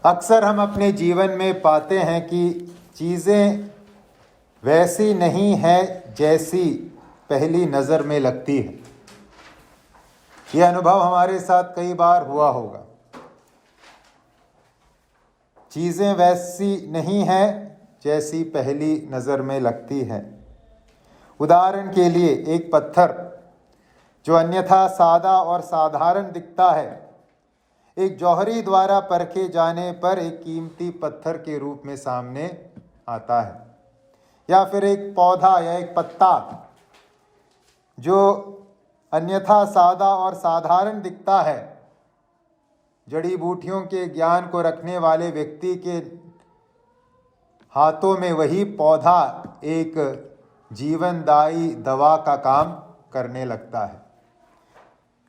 अक्सर हम अपने जीवन में पाते हैं कि चीज़ें वैसी नहीं हैं जैसी पहली नज़र में लगती है। यह अनुभव हमारे साथ कई बार हुआ होगा। चीज़ें वैसी नहीं हैं जैसी पहली नज़र में लगती है। उदाहरण के लिए एक पत्थर जो अन्यथा सादा और साधारण दिखता है, एक जौहरी द्वारा परखे जाने पर एक कीमती पत्थर के रूप में सामने आता है। या फिर एक पौधा या एक पत्ता जो अन्यथा सादा और साधारण दिखता है, जड़ी बूटियों के ज्ञान को रखने वाले व्यक्ति के हाथों में वही पौधा एक जीवनदायी दवा का काम करने लगता है।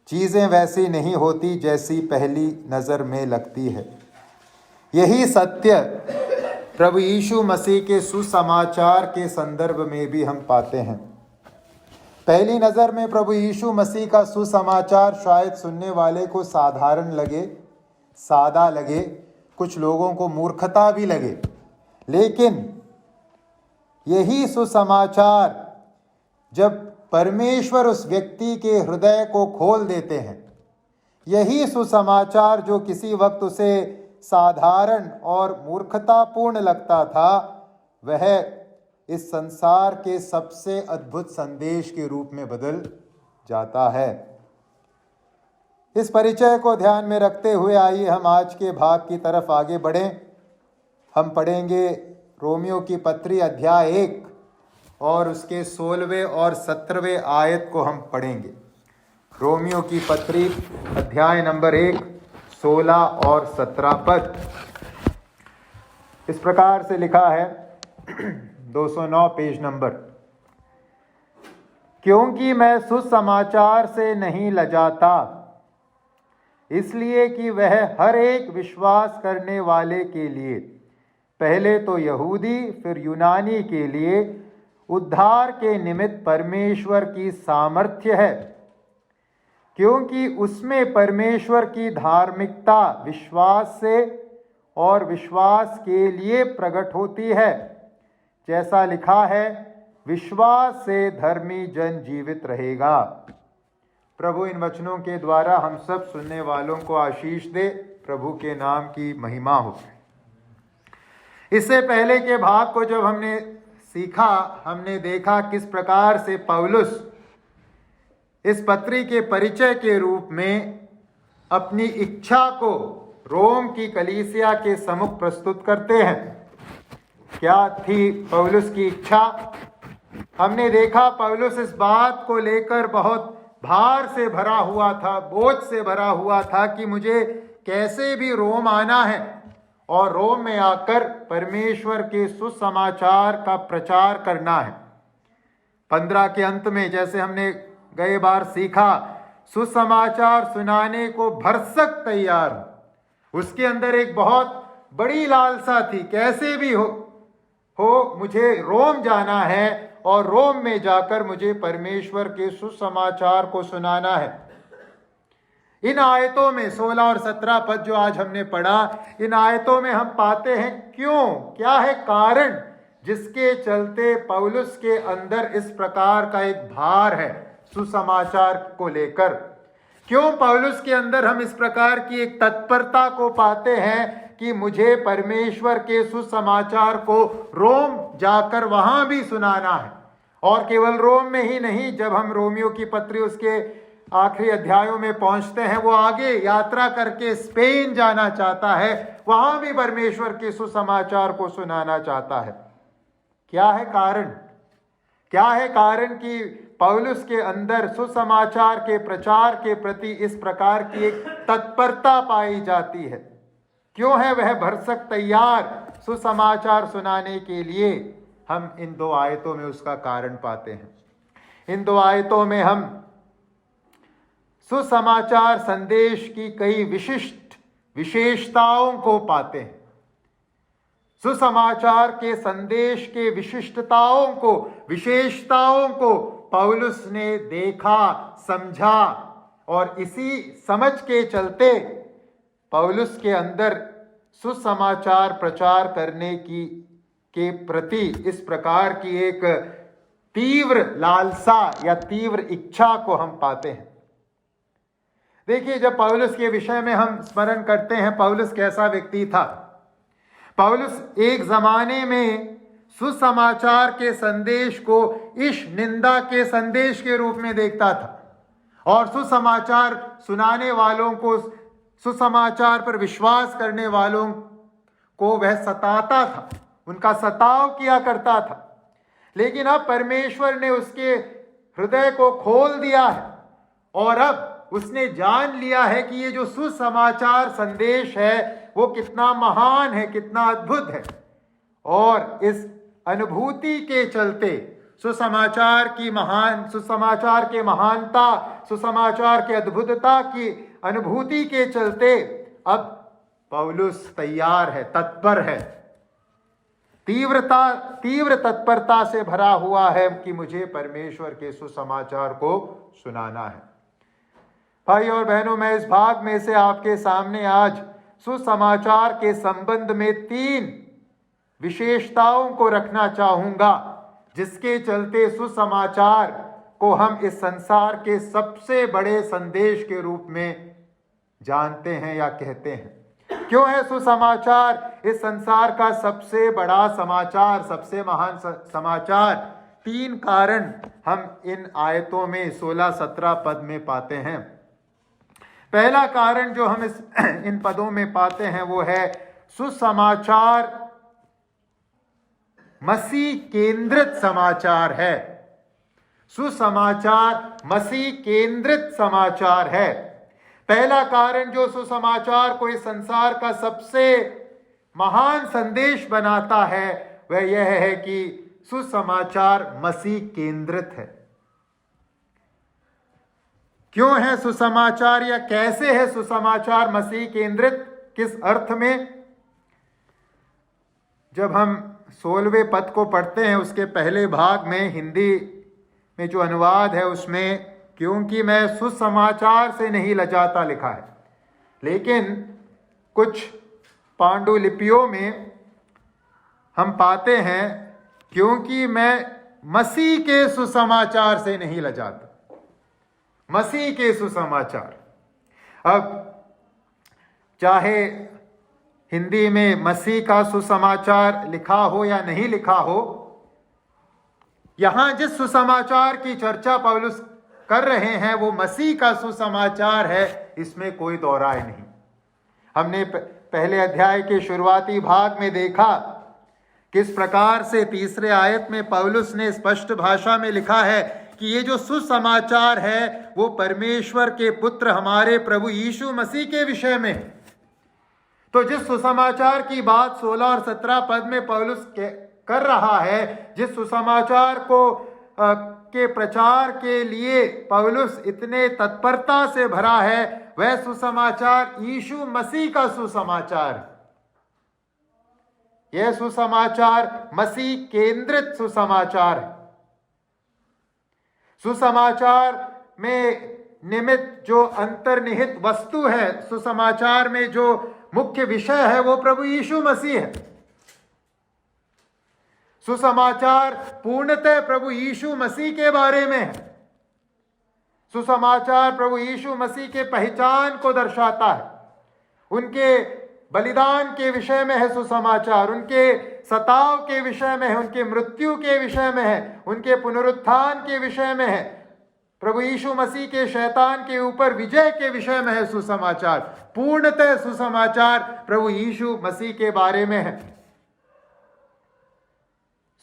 चीज़ें वैसी नहीं होती जैसी पहली नज़र में लगती है। यही सत्य प्रभु यीशु मसीह के सुसमाचार के संदर्भ में भी हम पाते हैं। पहली नज़र में प्रभु यीशु मसीह का सुसमाचार शायद सुनने वाले को साधारण लगे, सादा लगे, कुछ लोगों को मूर्खता भी लगे, लेकिन यही सुसमाचार जब परमेश्वर उस व्यक्ति के हृदय को खोल देते हैं, यही सुसमाचार जो किसी वक्त उसे साधारण और मूर्खतापूर्ण लगता था, वह इस संसार के सबसे अद्भुत संदेश के रूप में बदल जाता है। इस परिचय को ध्यान में रखते हुए आइए हम आज के भाग की तरफ आगे बढ़ें। हम पढ़ेंगे रोमियो की पत्री अध्याय 1 और उसके 16वें और 17वें आयत को हम पढ़ेंगे। रोमियो की पत्री अध्याय नंबर 1, 16 और 17 पद इस प्रकार से लिखा है, 209 पेज नंबर। क्योंकि मैं सुसमाचार से नहीं लजाता, इसलिए कि वह हर एक विश्वास करने वाले के लिए, पहले तो यहूदी फिर यूनानी के लिए उद्धार के निमित्त परमेश्वर की सामर्थ्य है। क्योंकि उसमें परमेश्वर की धार्मिकता विश्वास से और विश्वास के लिए प्रकट होती है। जैसा लिखा है, विश्वास से धर्मी जन जीवित रहेगा। प्रभु इन वचनों के द्वारा हम सब सुनने वालों को आशीष दे। प्रभु के नाम की महिमा हो। इससे पहले के भाग को जब हमने सीखा, हमने देखा किस प्रकार से पौलुस इस पत्री के परिचय के रूप में अपनी इच्छा को रोम की कलीसिया के सम्मुख प्रस्तुत करते हैं। क्या थी पौलुस की इच्छा? हमने देखा पौलुस इस बात को लेकर बहुत भार से भरा हुआ था, बोझ से भरा हुआ था कि मुझे कैसे भी रोम आना है और रोम में आकर परमेश्वर के सुसमाचार का प्रचार करना है। 15 के अंत में जैसे हमने गए बार सीखा, सुसमाचार सुनाने को भरसक तैयार हूं। उसके अंदर एक बहुत बड़ी लालसा थी, कैसे भी हो मुझे रोम जाना है और रोम में जाकर मुझे परमेश्वर के सुसमाचार को सुनाना है। इन आयतों में 16 और 17 पद जो आज हमने पढ़ा, इन आयतों में हम पाते हैं क्या है कारण जिसके चलते पौलुस के अंदर इस प्रकार का एक भार है सुसमाचार को लेकर। क्यों पौलुस के अंदर हम इस प्रकार की एक तत्परता को पाते हैं कि मुझे परमेश्वर के सुसमाचार को रोम जाकर वहां भी सुनाना है। और केवल रोम में ही नहीं, जब हम रोमियो की पत्री उसके आखिरी अध्यायों में पहुंचते हैं, वो आगे यात्रा करके स्पेन जाना चाहता है, वहां भी परमेश्वर के सुसमाचार को सुनाना चाहता है। क्या है कारण? क्या है कारण कि पौलुस के अंदर सुसमाचार के प्रचार के प्रति इस प्रकार की एक तत्परता पाई जाती है? क्यों है वह भरसक तैयार सुसमाचार सुनाने के लिए? हम इन 2 आयतों में उसका कारण पाते हैं। इन 2 आयतों में हम सुसमाचार संदेश की कई विशेषताओं को पाते हैं। सुसमाचार के संदेश के विशेषताओं को पौलुस ने देखा, समझा और इसी समझ के चलते पौलुस के अंदर सुसमाचार प्रचार करने की के प्रति इस प्रकार की एक तीव्र लालसा या तीव्र इच्छा को हम पाते हैं। देखिए, जब पौलुस के विषय में हम स्मरण करते हैं, पौलुस कैसा व्यक्ति था। पौलुस एक जमाने में सुसमाचार के संदेश को ईश निंदा के संदेश के रूप में देखता था और सुसमाचार सुनाने वालों को, सुसमाचार पर विश्वास करने वालों को वह सताता था, उनका सताव किया करता था। लेकिन अब परमेश्वर ने उसके हृदय को खोल दिया है और अब उसने जान लिया है कि ये जो सुसमाचार संदेश है वो कितना महान है, कितना अद्भुत है। और इस अनुभूति के चलते सुसमाचार की महानता, सुसमाचार की अद्भुतता की अनुभूति के चलते अब पौलुस तैयार है, तत्पर है, तीव्र तत्परता से भरा हुआ है कि मुझे परमेश्वर के सुसमाचार को सुनाना है। भाई और बहनों, मैं इस भाग में से आपके सामने आज सुसमाचार के संबंध में 3 विशेषताओं को रखना चाहूंगा, जिसके चलते सुसमाचार को हम इस संसार के सबसे बड़े संदेश के रूप में जानते हैं या कहते हैं। क्यों है सुसमाचार इस संसार का सबसे बड़ा समाचार, सबसे महान समाचार? 3 कारण हम इन आयतों में 16-17 पद में पाते हैं। पहला कारण जो हम इन पदों में पाते हैं वो है सुसमाचार मसीह केंद्रित समाचार है। सुसमाचार मसीह केंद्रित समाचार है। पहला कारण जो सुसमाचार को इस संसार का सबसे महान संदेश बनाता है वह यह है कि सुसमाचार मसीह केंद्रित है। क्यों है सुसमाचार या कैसे है सुसमाचार मसीह केंद्रित? किस अर्थ में? जब हम 16वें पद को पढ़ते हैं, उसके पहले भाग में हिंदी में जो अनुवाद है उसमें क्योंकि मैं सुसमाचार से नहीं लजाता लिखा है, लेकिन कुछ पांडुलिपियों में हम पाते हैं क्योंकि मैं मसीह के सुसमाचार से नहीं लजाता। मसीह के सुसमाचार। अब चाहे हिंदी में मसीह का सुसमाचार लिखा हो या नहीं लिखा हो, यहां जिस सुसमाचार की चर्चा पौलुस कर रहे हैं वो मसीह का सुसमाचार है, इसमें कोई दो राय नहीं। हमने पहले अध्याय के शुरुआती भाग में देखा किस प्रकार से 3रे आयत में पौलुस ने स्पष्ट भाषा में लिखा है कि ये जो सुसमाचार है वो परमेश्वर के पुत्र हमारे प्रभु यीशु मसीह के विषय में है। तो जिस सुसमाचार की बात 16 और 17 पद में पौलुस कर रहा है, जिस सुसमाचार को के प्रचार के लिए पौलुस इतने तत्परता से भरा है, वह सुसमाचार यीशु मसीह का सुसमाचार। यह सुसमाचार मसीह केंद्रित सुसमाचार है। सुसमाचार में निमित्त जो अंतर्निहित वस्तु है, सुसमाचार में जो मुख्य विषय है वो प्रभु यीशु मसीह है। सुसमाचार पूर्णतः प्रभु यीशु मसीह के बारे में है। सुसमाचार प्रभु यीशु मसीह के पहचान को दर्शाता है। उनके बलिदान के विषय में है सुसमाचार, उनके सताव के विषय में है, उनके मृत्यु के विषय में है, उनके पुनरुत्थान के विषय में है, प्रभु यीशु मसीह के शैतान के ऊपर विजय के विषय में है सुसमाचार। पूर्णतः सुसमाचार प्रभु यीशु मसीह के बारे में है।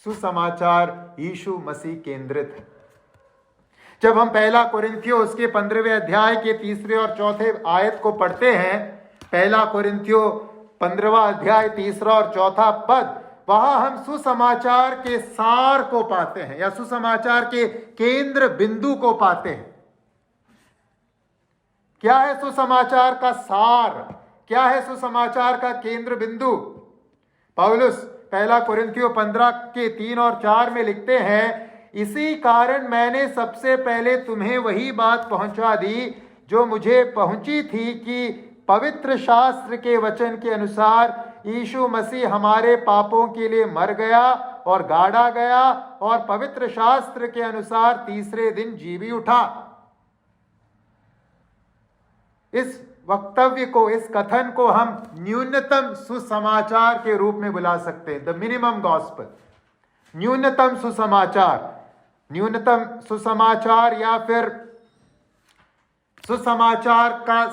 सुसमाचार यीशु मसीह केंद्रित है। जब हम 1 कोरिन्थियों उसके 15वें अध्याय के 3 और 4 आयत को पढ़ते हैं, 1 कोरिन्थियों 15वां अध्याय 3 और 4 पद, वहां हम सुसमाचार के सार को पाते हैं या सुसमाचार के केंद्र बिंदु को पाते हैं। क्या है सुसमाचार का सार? क्या है सुसमाचार का केंद्र बिंदु? पौलुस 1 कोरिन्थियों 15 के 3 और 4 में लिखते हैं, इसी कारण मैंने सबसे पहले तुम्हें वही बात पहुंचा दी जो मुझे पहुंची थी कि पवित्र शास्त्र के वचन के अनुसार यीशु मसीह हमारे पापों के लिए मर गया और गाड़ा गया और पवित्र शास्त्र के अनुसार तीसरे दिन जी भी उठा। इस वक्तव्य को, इस कथन को हम न्यूनतम सुसमाचार के रूप में बुला सकते हैं, द मिनिमम गॉस्पेल, न्यूनतम सुसमाचार। न्यूनतम सुसमाचार या फिर सुसमाचार का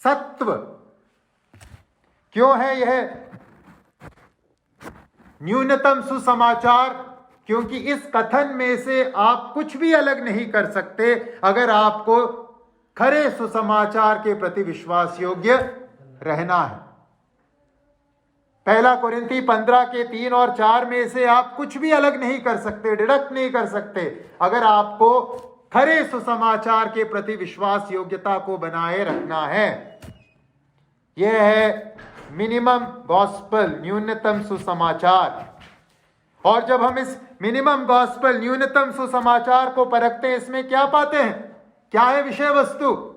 सत्व क्यों है यह न्यूनतम सुसमाचार? क्योंकि इस कथन में से आप कुछ भी अलग नहीं कर सकते अगर आपको खरे सुसमाचार के प्रति विश्वास योग्य रहना है। पहला कोरिन्थी 15 के 3 और 4 में से आप कुछ भी अलग नहीं कर सकते, डिडक्ट नहीं कर सकते अगर आपको खरे सुसमाचार के प्रति विश्वास योग्यता को बनाए रखना है। यह है मिनिमम गॉस्पेल, न्यूनतम सुसमाचार। और जब हम इस मिनिमम गॉस्पेल, न्यूनतम सुसमाचार को परखते हैं, इसमें क्या पाते हैं? क्या है विषय वस्तु?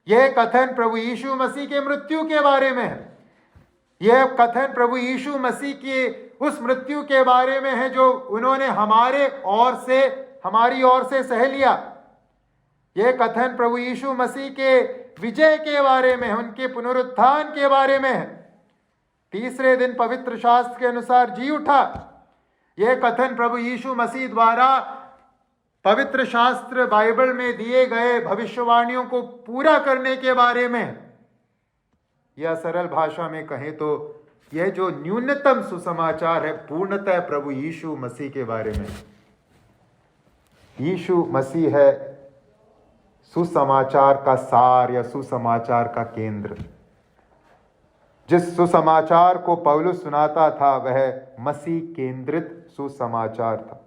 यह कथन प्रभु यीशु मसीह के मृत्यु के बारे में है। यह कथन प्रभु यीशु मसीह की उस मृत्यु के बारे में है जो उन्होंने हमारी ओर से सह लिया। यह कथन प्रभु यीशु मसीह के विजय के बारे में है, उनके पुनरुत्थान के बारे में है। तीसरे दिन पवित्र शास्त्र के अनुसार जी उठा। यह कथन प्रभु यीशु मसीह द्वारा पवित्र शास्त्र बाइबल में दिए गए भविष्यवाणियों को पूरा करने के बारे में। यह सरल भाषा में कहें तो यह जो न्यूनतम सुसमाचार है पूर्णतः प्रभु यीशु मसीह के बारे में। यीशु मसीह है सुसमाचार का सार या सुसमाचार का केंद्र। जिस सुसमाचार को पौलुस सुनाता था वह मसीह केंद्रित सुसमाचार था।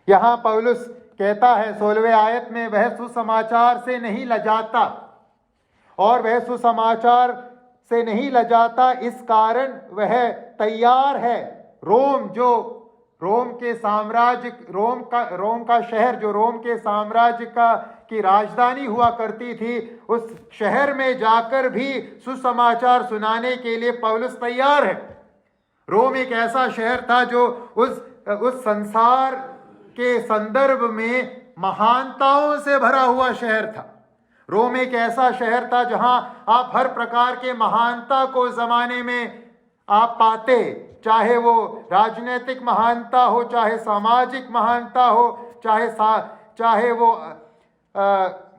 यहां पौलुस कहता है 16वें आयत में, वह सुसमाचार से नहीं लजाता, और वह सुसमाचार से नहीं लजाता इस कारण वह तैयार है। रोम के साम्राज्य, रोम का शहर जो रोम के साम्राज्य की राजधानी हुआ करती थी, उस शहर में जाकर भी सुसमाचार सुनाने के लिए पौलुस तैयार है। रोम एक ऐसा शहर था जो उस संसार के संदर्भ में महानताओं से भरा हुआ शहर था। रोम एक ऐसा शहर था जहां आप हर प्रकार के महानता को जमाने में आप पाते, चाहे वो राजनीतिक महानता हो, चाहे सामाजिक महानता हो, चाहे वो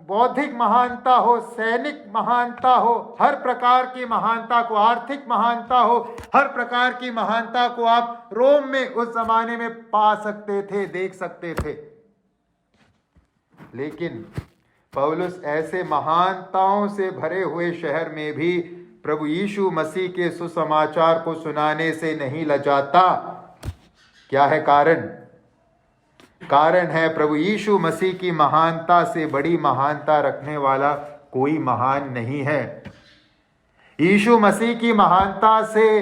बौद्धिक महानता हो, सैनिक महानता हो, हर प्रकार की महानता को, आर्थिक महानता हो, हर प्रकार की महानता को आप रोम में उस जमाने में पा सकते थे, देख सकते थे। लेकिन पौलुस ऐसे महानताओं से भरे हुए शहर में भी प्रभु यीशु मसीह के सुसमाचार को सुनाने से नहीं लजाता। क्या है कारण? कारण है प्रभु यीशु मसीह की महानता से बड़ी महानता रखने वाला कोई महान नहीं है। यीशु मसीह की महानता से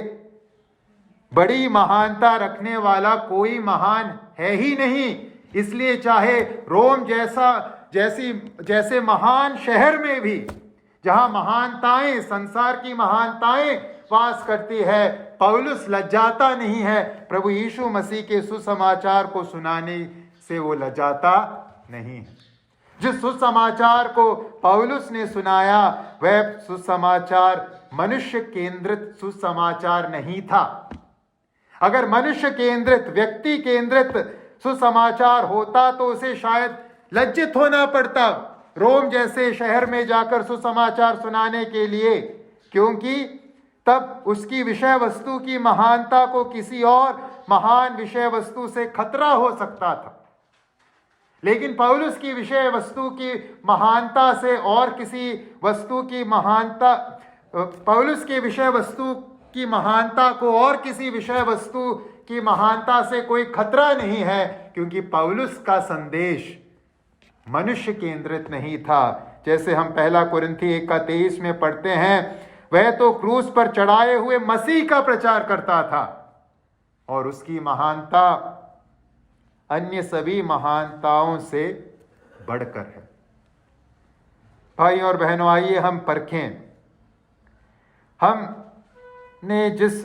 बड़ी महानता रखने वाला कोई महान है ही नहीं। इसलिए चाहे रोम जैसे महान शहर में भी, जहां महानताएं, संसार की महानताएं वास करती है, पौलुस लज्जाता नहीं है। प्रभु यीशु मसीह के सुसमाचार को सुनाने से वो लज्जाता नहीं है। जिस सुसमाचार को पौलुस ने सुनाया वह सुसमाचार मनुष्य केंद्रित सुसमाचार नहीं था। अगर मनुष्य केंद्रित, व्यक्ति केंद्रित सुसमाचार होता तो उसे शायद लज्जित होना पड़ता रोम जैसे शहर में जाकर सुसमाचार सुनाने के लिए, क्योंकि तब उसकी विषय वस्तु की महानता को किसी और महान विषय वस्तु से खतरा हो सकता था। लेकिन पौलुस की विषय वस्तु की महानता से और किसी वस्तु की महानता, पौलुस के विषय वस्तु की महानता को और किसी विषय वस्तु की महानता से कोई खतरा नहीं है, क्योंकि पौलुस का संदेश मनुष्य केंद्रित नहीं था। जैसे हम पहला कुरिन्थी 1:23 में पढ़ते हैं, वह तो क्रूस पर चढ़ाए हुए मसीह का प्रचार करता था और उसकी महानता अन्य सभी महानताओं से बढ़कर है। भाई और बहनों, आइए हम परखें, हमने जिस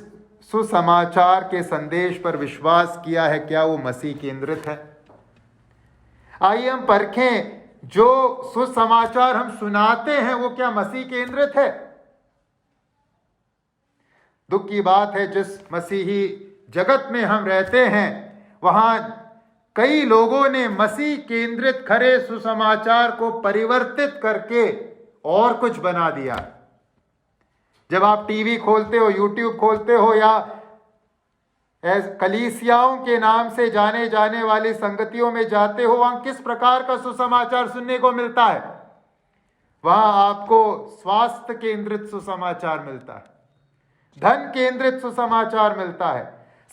सुसमाचार के संदेश पर विश्वास किया है, क्या वो मसीह केंद्रित है? आइए हम परखें, जो सुसमाचार हम सुनाते हैं वो क्या मसीह केंद्रित है? दुख की बात है, जिस मसीही जगत में हम रहते हैं वहां कई लोगों ने मसीह केंद्रित खरे सुसमाचार को परिवर्तित करके और कुछ बना दिया। जब आप टीवी खोलते हो, यूट्यूब खोलते हो, या कलीसियाओं के नाम से जाने जाने वाली संगतियों में जाते हो, वहां किस प्रकार का सुसमाचार सुनने को मिलता है? वहां आपको स्वास्थ्य केंद्रित सुसमाचार मिलता है, धन केंद्रित सुसमाचार मिलता है,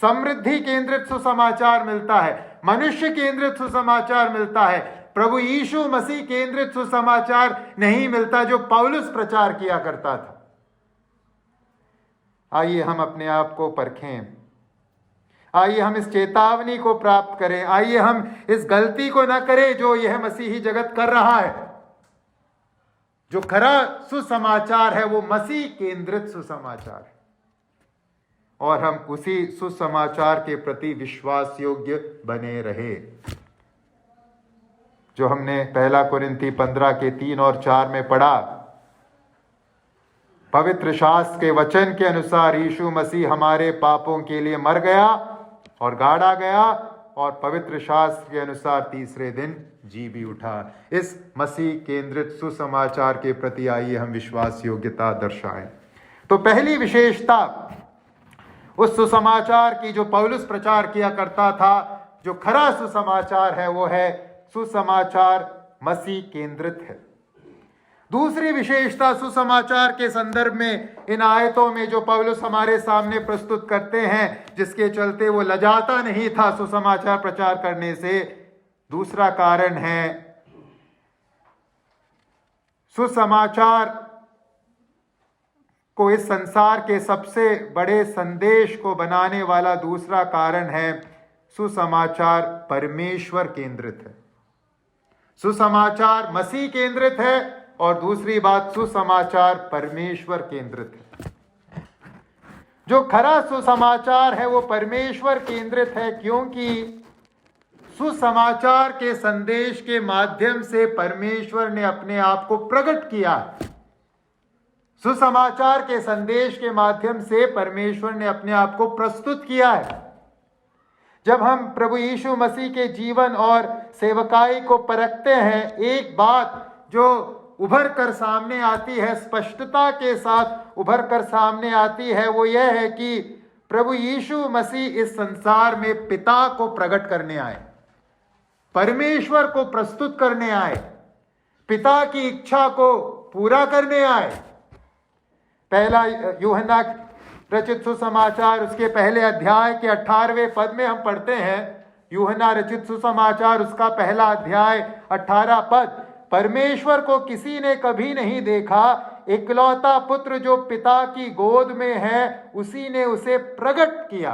समृद्धि केंद्रित सुसमाचार मिलता है, मनुष्य केंद्रित सुसमाचार मिलता है। प्रभु यीशु मसीह केंद्रित सुसमाचार नहीं मिलता जो पौलुस प्रचार किया करता था। आइए हम अपने आप को परखें, आइए हम इस चेतावनी को प्राप्त करें, आइए हम इस गलती को न करें जो यह मसीही जगत कर रहा है। जो खरा सुसमाचार है वो मसीह केंद्रित सुसमाचार है, और हम उसी सुसमाचार के प्रति विश्वास योग्य बने रहे। जो हमने 1 कुरिन्थी 15 के 3 और 4 में पढ़ा, पवित्र शास्त्र के वचन के अनुसार यीशु मसीह हमारे पापों के लिए मर गया और गाड़ा गया, और पवित्र शास्त्र के अनुसार तीसरे दिन जी भी उठा। इस मसीह केंद्रित सुसमाचार के प्रति आइए हम विश्वास योग्यता दर्शाएं। तो पहली विशेषता उस सुसमाचार की जो पौलुस प्रचार किया करता था, जो खरा सुसमाचार है, वो है सुसमाचार मसीह केंद्रित है। दूसरी विशेषता सुसमाचार के संदर्भ में इन आयतों में जो पौलुस हमारे सामने प्रस्तुत करते हैं, जिसके चलते वो लजाता नहीं था सुसमाचार प्रचार करने से, दूसरा कारण है सुसमाचार को इस संसार के सबसे बड़े संदेश को बनाने वाला दूसरा कारण है सुसमाचार परमेश्वर केंद्रित है। सुसमाचार मसीह केंद्रित है, और दूसरी बात सुसमाचार परमेश्वर केंद्रित है। जो खरा सुसमाचार है वो परमेश्वर केंद्रित है, क्योंकि सुसमाचार के संदेश के माध्यम से परमेश्वर ने अपने आप को प्रकट किया। सुसमाचार के संदेश के माध्यम से परमेश्वर ने अपने आप को प्रस्तुत किया है। जब हम प्रभु यीशु मसीह के जीवन और सेवकाई को परखते हैं, एक बात जो उभर कर सामने आती है, स्पष्टता के साथ उभर कर सामने आती है, वो यह है कि प्रभु यीशु मसीह इस संसार में पिता को प्रकट करने आए, परमेश्वर को प्रस्तुत करने आए, पिता की इच्छा को पूरा करने आए। पहला यूहन्ना रचित सुसमाचार, उसके पहले अध्याय के 18वें पद में हम पढ़ते हैं, यूहन्ना रचित सुसमाचार उसका पहला अध्याय 18 पद, परमेश्वर को किसी ने कभी नहीं देखा, इकलौता पुत्र जो पिता की गोद में है उसी ने उसे प्रकट किया।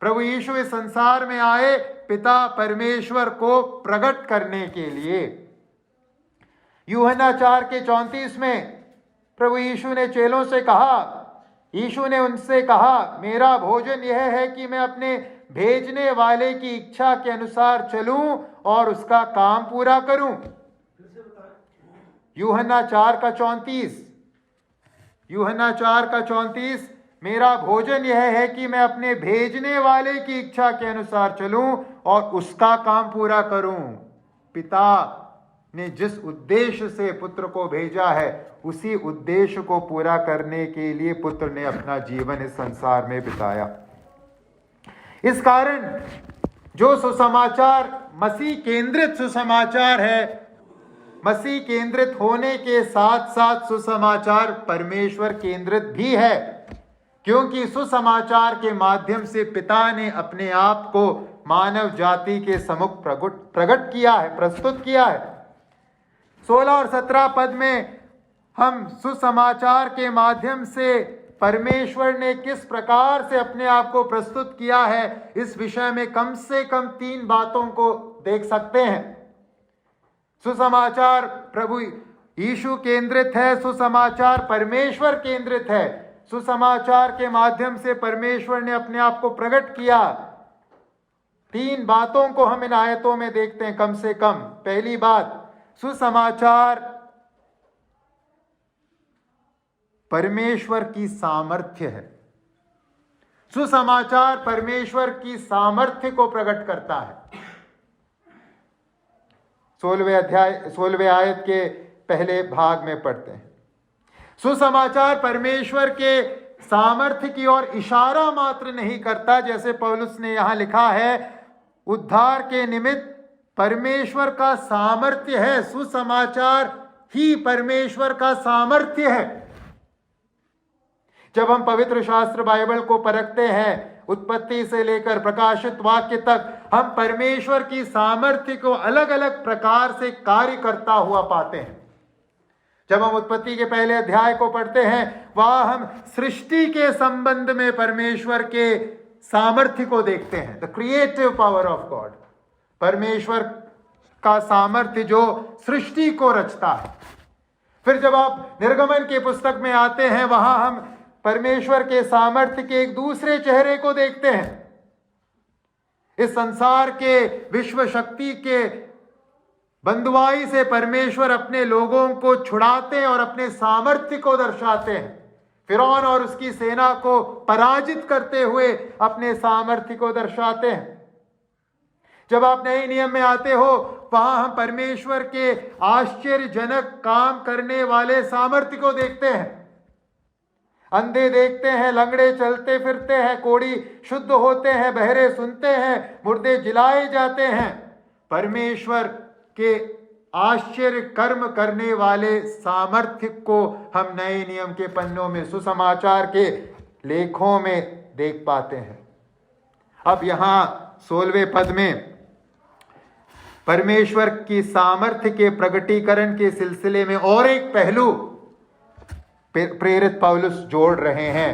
प्रभु यीशु इस संसार में आए पिता परमेश्वर को प्रकट करने के लिए। यूहन्ना 4 के 34 में प्रभु यीशु ने चेलों से कहा, यीशु ने उनसे कहा, मेरा भोजन यह है कि मैं अपने भेजने वाले की इच्छा के अनुसार चलूं और उसका काम पूरा करूं। यूहन्ना 4 का 34, यूहन्ना 4 का 34, मेरा भोजन यह है कि मैं अपने भेजने वाले की इच्छा के अनुसार चलूं और उसका काम पूरा करूं। पिता ने जिस उद्देश्य से पुत्र को भेजा है, उसी उद्देश्य को पूरा करने के लिए पुत्र ने अपना जीवन इस संसार में बिताया। इस कारण जो सुसमाचार मसीह केंद्रित सुसमाचार है, मसीह केंद्रित होने के साथ साथ सुसमाचार परमेश्वर केंद्रित भी है, क्योंकि सुसमाचार के माध्यम से पिता ने अपने आप को मानव जाति के सम्मुख प्रकट किया है, प्रस्तुत किया है। 16 और 17 पद में हम सुसमाचार के माध्यम से परमेश्वर ने किस प्रकार से अपने आप को प्रस्तुत किया है, इस विषय में कम से कम 3 बातों को देख सकते हैं। सुसमाचार प्रभु यीशु केंद्रित है, सुसमाचार परमेश्वर केंद्रित है। सुसमाचार के माध्यम से परमेश्वर ने अपने आप को प्रकट किया। 3 बातों को हम इन आयतों में देखते हैं कम से कम। पहली बात, सुसमाचार परमेश्वर की सामर्थ्य है। सुसमाचार परमेश्वर की सामर्थ्य को प्रकट करता है। 16वें आयत के पहले भाग में पढ़ते हैं। सुसमाचार परमेश्वर के सामर्थ्य की ओर इशारा मात्र नहीं करता, जैसे पौलुस ने यहां लिखा है, उद्धार के निमित्त परमेश्वर का सामर्थ्य है। सुसमाचार ही परमेश्वर का सामर्थ्य है। जब हम पवित्र शास्त्र बाइबल को परखते हैं, उत्पत्ति से लेकर प्रकाशित वाक्य तक, हम परमेश्वर की सामर्थ्य को अलग अलग प्रकार से कार्य करता हुआ पाते हैं। जब हम उत्पत्ति के पहले अध्याय को पढ़ते हैं, वहां हम सृष्टि के संबंध में परमेश्वर के सामर्थ्य को देखते हैं, the creative power of God. परमेश्वर का सामर्थ्य जो सृष्टि को रचता है। फिर जब आप निर्गमन के पुस्तक में आते हैं, वहां हम परमेश्वर के सामर्थ्य के एक दूसरे चेहरे को देखते हैं। इस संसार के विश्व शक्ति के बंधुआई से परमेश्वर अपने लोगों को छुड़ाते और अपने सामर्थ्य को दर्शाते हैं। फिरौन और उसकी सेना को पराजित करते हुए अपने सामर्थ्य को दर्शाते हैं। जब आप नए नियम में आते हो, वहां हम परमेश्वर के आश्चर्यजनक काम करने वाले सामर्थ्य को देखते हैं। अंधे देखते हैं, लंगड़े चलते फिरते हैं, कोढ़ी शुद्ध होते हैं, बहरे सुनते हैं, मुर्दे जिलाए जाते हैं। परमेश्वर के आश्चर्य कर्म करने वाले सामर्थ्य को हम नए नियम के पन्नों में, सुसमाचार के लेखों में देख पाते हैं। अब यहां 16वें पद में परमेश्वर की सामर्थ्य के प्रकटीकरण के सिलसिले में और एक पहलू प्रेरित पौलुस जोड़ रहे हैं।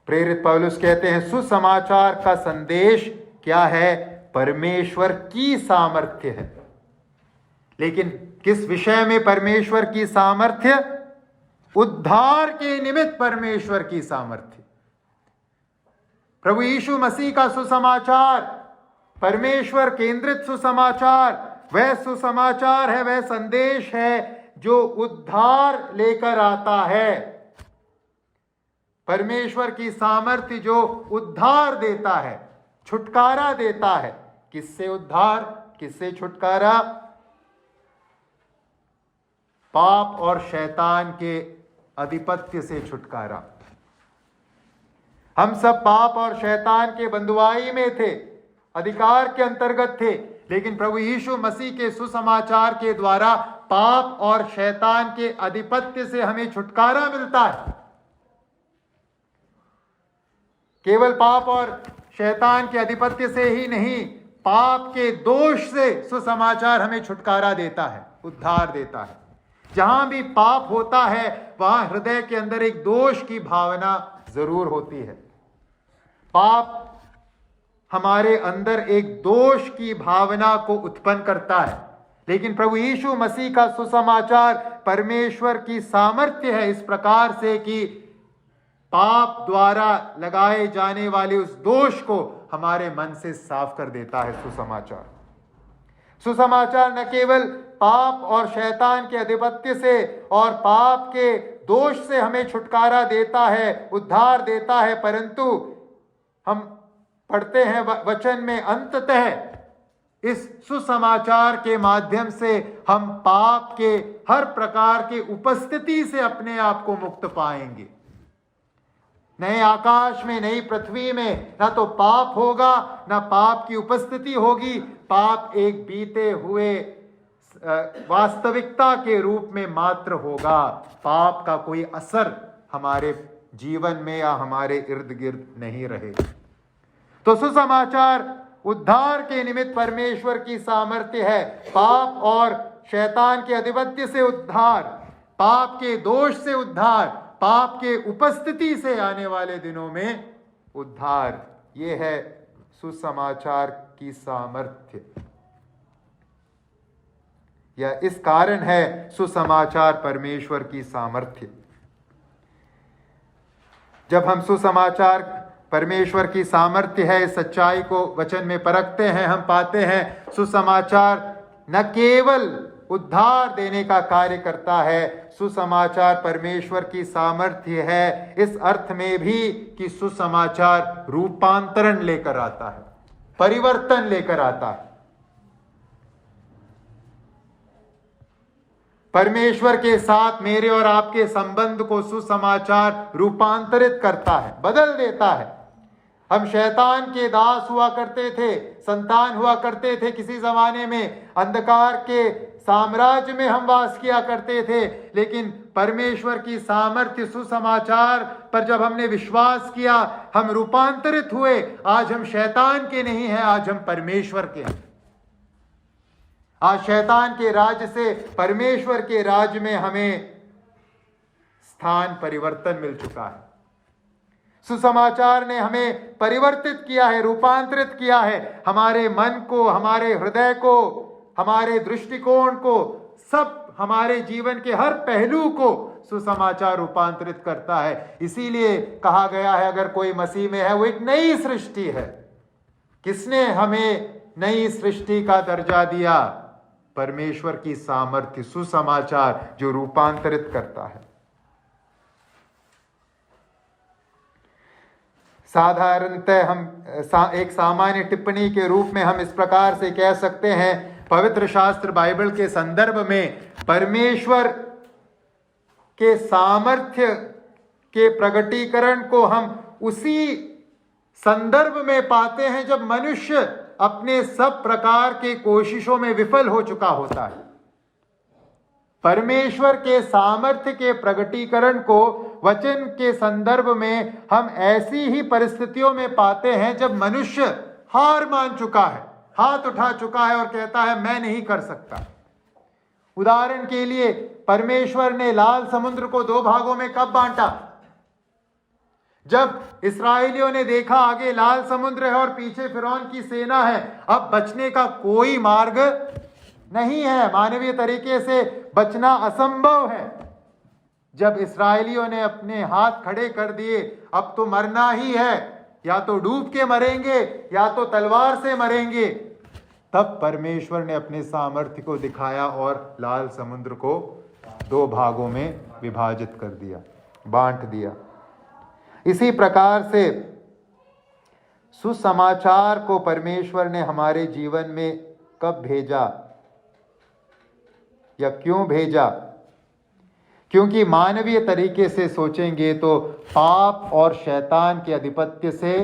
प्रेरित पौलुस कहते हैं, सुसमाचार का संदेश क्या है? परमेश्वर की सामर्थ्य है। लेकिन किस विषय में परमेश्वर की सामर्थ्य? उद्धार के निमित्त परमेश्वर की सामर्थ्य। प्रभु यीशु मसीह का सुसमाचार, परमेश्वर केंद्रित सुसमाचार, वह सुसमाचार है, वह संदेश है जो उद्धार लेकर आता है। परमेश्वर की सामर्थ्य जो उद्धार देता है, छुटकारा देता है। किससे उद्धार, किससे छुटकारा? पाप और शैतान के अधिपत्य से छुटकारा। हम सब पाप और शैतान के बंधुआई में थे, अधिकार के अंतर्गत थे, लेकिन प्रभु यीशु मसीह के सुसमाचार के द्वारा पाप और शैतान के अधिपत्य से हमें छुटकारा मिलता है। केवल पाप और शैतान के अधिपत्य से ही नहीं, पाप के दोष से सुसमाचार हमें छुटकारा देता है, उद्धार देता है। जहां भी पाप होता है, वहां हृदय के अंदर एक दोष की भावना जरूर होती है। पाप हमारे अंदर एक दोष की भावना को उत्पन्न करता है, लेकिन प्रभु यीशु मसीह का सुसमाचार परमेश्वर की सामर्थ्य है इस प्रकार से कि पाप द्वारा लगाए जाने वाले उस दोष को हमारे मन से साफ कर देता है। सुसमाचार न केवल पाप और शैतान के अधिपत्य से और पाप के दोष से हमें छुटकारा देता है, उद्धार देता है, परंतु हम पढ़ते हैं वचन में, अंततः इस सुसमाचार के माध्यम से हम पाप के हर प्रकार की उपस्थिति से अपने आप को मुक्त पाएंगे। नए आकाश में, नई पृथ्वी में ना तो पाप होगा, ना पाप की उपस्थिति होगी। पाप एक बीते हुए वास्तविकता के रूप में मात्र होगा। पाप का कोई असर हमारे जीवन में या हमारे इर्द गिर्द नहीं रहेगा। तो सुसमाचार उद्धार के निमित्त परमेश्वर की सामर्थ्य है। पाप और शैतान के अधिपत्य से उद्धार, पाप के दोष से उद्धार, पाप के उपस्थिति से आने वाले दिनों में उद्धार। ये है सुसमाचार की सामर्थ्य। यह इस कारण है सुसमाचार परमेश्वर की सामर्थ्य। जब हम सुसमाचार परमेश्वर की सामर्थ्य है इस सच्चाई को वचन में परखते हैं, हम पाते हैं सुसमाचार न केवल उद्धार देने का कार्य करता है, सुसमाचार परमेश्वर की सामर्थ्य है इस अर्थ में भी कि सुसमाचार रूपांतरण लेकर आता है, परिवर्तन लेकर आता है। परमेश्वर के साथ मेरे और आपके संबंध को सुसमाचार रूपांतरित करता है, बदल देता है। हम शैतान के दास हुआ करते थे, संतान हुआ करते थे, किसी जमाने में अंधकार के साम्राज्य में हम वास किया करते थे, लेकिन परमेश्वर की सामर्थ्य सुसमाचार पर जब हमने विश्वास किया, हम रूपांतरित हुए। आज हम शैतान के नहीं हैं, आज हम परमेश्वर के हैं। आज शैतान के राज्य से परमेश्वर के राज्य में हमें स्थान परिवर्तन मिल चुका है। सुसमाचार ने हमें परिवर्तित किया है, रूपांतरित किया है। हमारे मन को, हमारे हृदय को, हमारे दृष्टिकोण को, सब हमारे जीवन के हर पहलू को सुसमाचार रूपांतरित करता है। इसीलिए कहा गया है अगर कोई मसीह में है वो एक नई सृष्टि है। किसने हमें नई सृष्टि का दर्जा दिया? परमेश्वर की सामर्थ्य, सुसमाचार जो रूपांतरित करता है। साधारणतः हम एक सामान्य टिप्पणी के रूप में हम इस प्रकार से कह सकते हैं, पवित्र शास्त्र बाइबल के संदर्भ में परमेश्वर के सामर्थ्य के प्रकटीकरण को हम उसी संदर्भ में पाते हैं जब मनुष्य अपने सब प्रकार के कोशिशों में विफल हो चुका होता है। परमेश्वर के सामर्थ्य के प्रकटीकरण को वचन के संदर्भ में हम ऐसी ही परिस्थितियों में पाते हैं जब मनुष्य हार मान चुका है, हाथ उठा चुका है और कहता है मैं नहीं कर सकता। उदाहरण के लिए परमेश्वर ने लाल समुद्र को 2 भागों में कब बांटा? जब इस्राएलियों ने देखा आगे लाल समुद्र है और पीछे फिरौन की सेना है, अब बचने का कोई मार्ग नहीं है, मानवीय तरीके से बचना असंभव है। जब इस्राएलियों ने अपने हाथ खड़े कर दिए, अब तो मरना ही है, या तो डूब के मरेंगे या तो तलवार से मरेंगे, तब परमेश्वर ने अपने सामर्थ्य को दिखाया और लाल समुद्र को 2 भागों में विभाजित कर दिया, बांट दिया। इसी प्रकार से सुसमाचार को परमेश्वर ने हमारे जीवन में कब भेजा या क्यों भेजा? क्योंकि मानवीय तरीके से सोचेंगे तो पाप और शैतान के आधिपत्य से,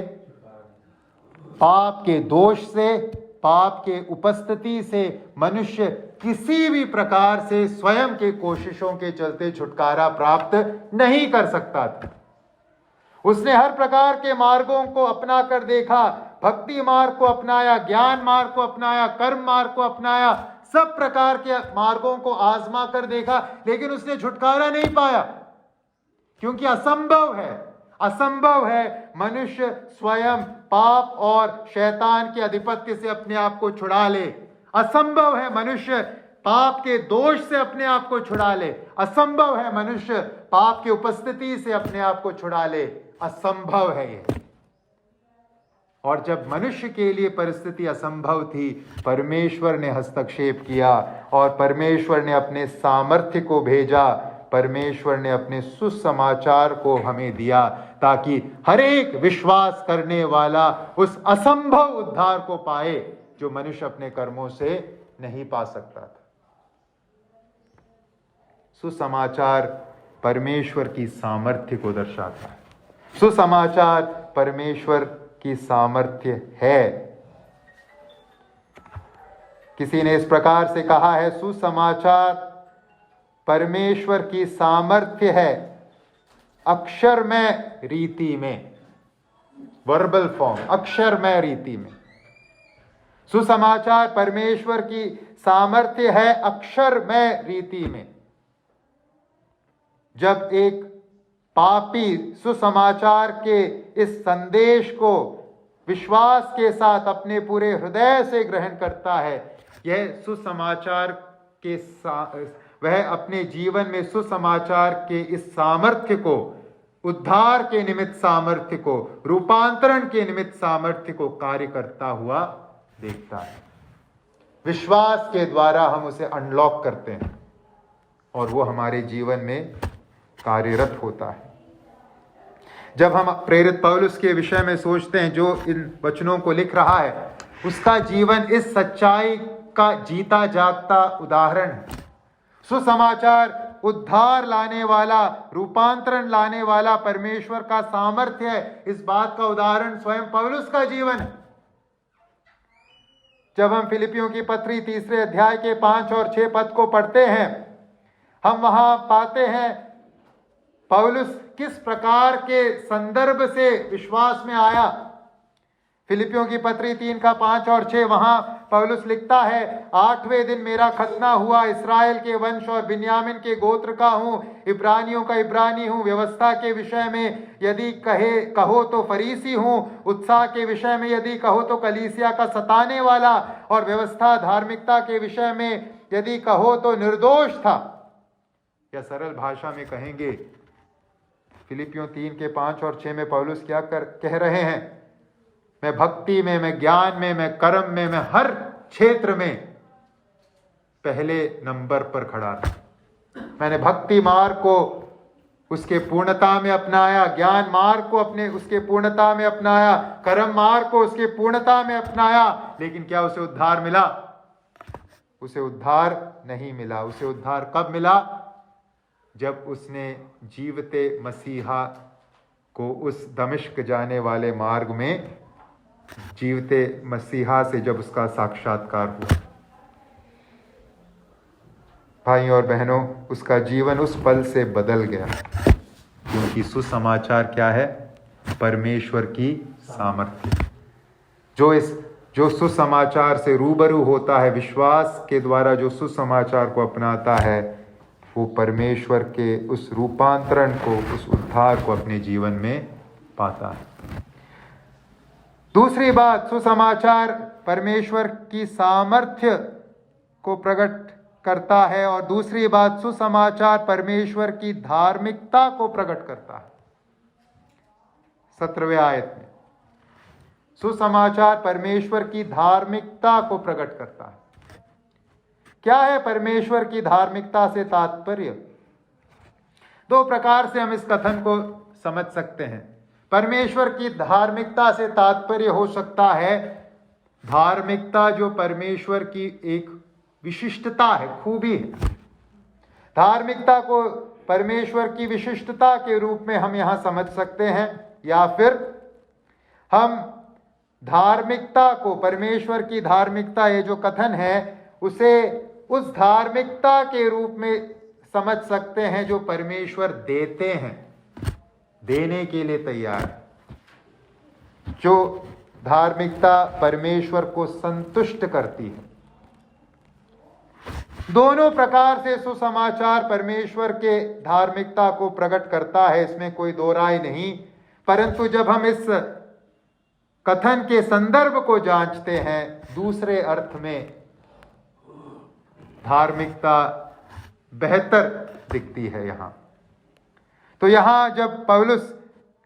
पाप के दोष से, पाप के उपस्थिति से मनुष्य किसी भी प्रकार से स्वयं के कोशिशों के चलते छुटकारा प्राप्त नहीं कर सकता था। उसने हर प्रकार के मार्गों को अपना कर देखा, भक्ति मार्ग को अपनाया, ज्ञान मार्ग को अपनाया, कर्म मार्ग को अपनाया, सब प्रकार के मार्गों को आजमा कर देखा, लेकिन उसने छुटकारा नहीं पाया। क्योंकि असंभव है मनुष्य स्वयं पाप और शैतान के आधिपत्य से अपने आप को छुड़ा ले। असंभव है मनुष्य पाप के दोष से अपने आप को छुड़ा ले। असंभव है मनुष्य पाप की उपस्थिति से अपने आप को छुड़ा ले। असंभव है ये। और जब मनुष्य के लिए परिस्थिति असंभव थी, परमेश्वर ने हस्तक्षेप किया और परमेश्वर ने अपने सामर्थ्य को भेजा, परमेश्वर ने अपने सुसमाचार को हमें दिया, ताकि हर एक विश्वास करने वाला उस असंभव उद्धार को पाए जो मनुष्य अपने कर्मों से नहीं पा सकता था। सुसमाचार परमेश्वर की सामर्थ्य को दर्शाता है। सुसमाचार परमेश्वर की सामर्थ्य है। किसी ने इस प्रकार से कहा है, सुसमाचार परमेश्वर की सामर्थ्य है अक्षरमय रीति में, वर्बल फॉर्म, अक्षरमय रीति में। सुसमाचार परमेश्वर की सामर्थ्य है अक्षरमय रीति में। जब एक पापी सुसमाचार के इस संदेश को विश्वास के साथ अपने पूरे हृदय से ग्रहण करता है, यह सुसमाचार के वह अपने जीवन में सुसमाचार के इस सामर्थ्य को, उद्धार के निमित्त सामर्थ्य को, रूपांतरण के निमित्त सामर्थ्य को कार्य करता हुआ देखता है। विश्वास के द्वारा हम उसे अनलॉक करते हैं और वो हमारे जीवन में कार्यरत होता है। जब हम प्रेरित पौलुस के विषय में सोचते हैं, जो इन वचनों को लिख रहा है, उसका जीवन इस सच्चाई का जीता जागता उदाहरण है। सुसमाचार उद्धार लाने वाला, रूपांतरण लाने वाला परमेश्वर का सामर्थ्य है। इस बात का उदाहरण स्वयं पौलुस का जीवन है। जब हम फिलिपियों की पत्री 3 अध्याय के 5 और 6 पद को पढ़ते हैं, हम वहां पाते हैं पौलुस किस प्रकार के संदर्भ से विश्वास में आया। फिलिपियों की पत्री 3 का 5 और 6, वहां पौलुस लिखता है, 8वें दिन मेरा खतना हुआ, इस्राएल के वंश और बिन्यामिन के गोत्र का हूं, इब्रानियों का इब्रानी हूं, व्यवस्था के विषय में यदि कहो तो फरीसी हूं, उत्साह के विषय में यदि कहो तो कलीसिया का सताने वाला, और व्यवस्था धार्मिकता के विषय में यदि कहो तो निर्दोष था। या सरल भाषा में कहेंगे, फिलिपियों 3 के 5 और 6 में पौलुस क्या कह रहे हैं? मैं भक्ति में, मैं ज्ञान में, मैं कर्म में, मैं हर क्षेत्र में पहले नंबर पर खड़ा था। मैंने भक्ति मार्ग को उसके पूर्णता में अपनाया, ज्ञान मार्ग को उसके पूर्णता में अपनाया, कर्म मार्ग को उसके पूर्णता में अपनाया। लेकिन क्या उसे उद्धार मिला? उसे उद्धार नहीं मिला। उसे उद्धार कब मिला? जब उसने जीवते मसीहा को उस दमिश्क जाने वाले मार्ग में, जीवते मसीहा से जब उसका साक्षात्कार हुआ। भाई और बहनों, उसका जीवन उस पल से बदल गया, क्योंकि सुसमाचार क्या है? परमेश्वर की सामर्थ्य। जो सुसमाचार से रूबरू होता है, विश्वास के द्वारा जो सुसमाचार को अपनाता है, वो परमेश्वर के उस रूपांतरण को, उस उद्धार को अपने जीवन में पाता है। दूसरी बात, सुसमाचार परमेश्वर की सामर्थ्य को प्रकट करता है, और दूसरी बात, सुसमाचार परमेश्वर की धार्मिकता को प्रकट करता है। 17वें आयत में सुसमाचार परमेश्वर की धार्मिकता को प्रकट करता है। क्या है परमेश्वर की धार्मिकता से तात्पर्य? 2 प्रकार से हम इस कथन को समझ सकते हैं। परमेश्वर की धार्मिकता से तात्पर्य हो सकता है धार्मिकता जो परमेश्वर की एक विशिष्टता है, खूबी है। धार्मिकता को परमेश्वर की विशिष्टता के रूप में हम यहां समझ सकते हैं, या फिर हम धार्मिकता को, परमेश्वर की धार्मिकता, ये जो कथन है, उसे उस धार्मिकता के रूप में समझ सकते हैं जो परमेश्वर देते हैं, देने के लिए तैयार है। जो धार्मिकता परमेश्वर को संतुष्ट करती है। दोनों प्रकार से सुसमाचार परमेश्वर के धार्मिकता को प्रकट करता है, इसमें कोई दो राय नहीं। परंतु जब हम इस कथन के संदर्भ को जांचते हैं, दूसरे अर्थ में धार्मिकता बेहतर दिखती है यहां। तो यहां जब पौलुस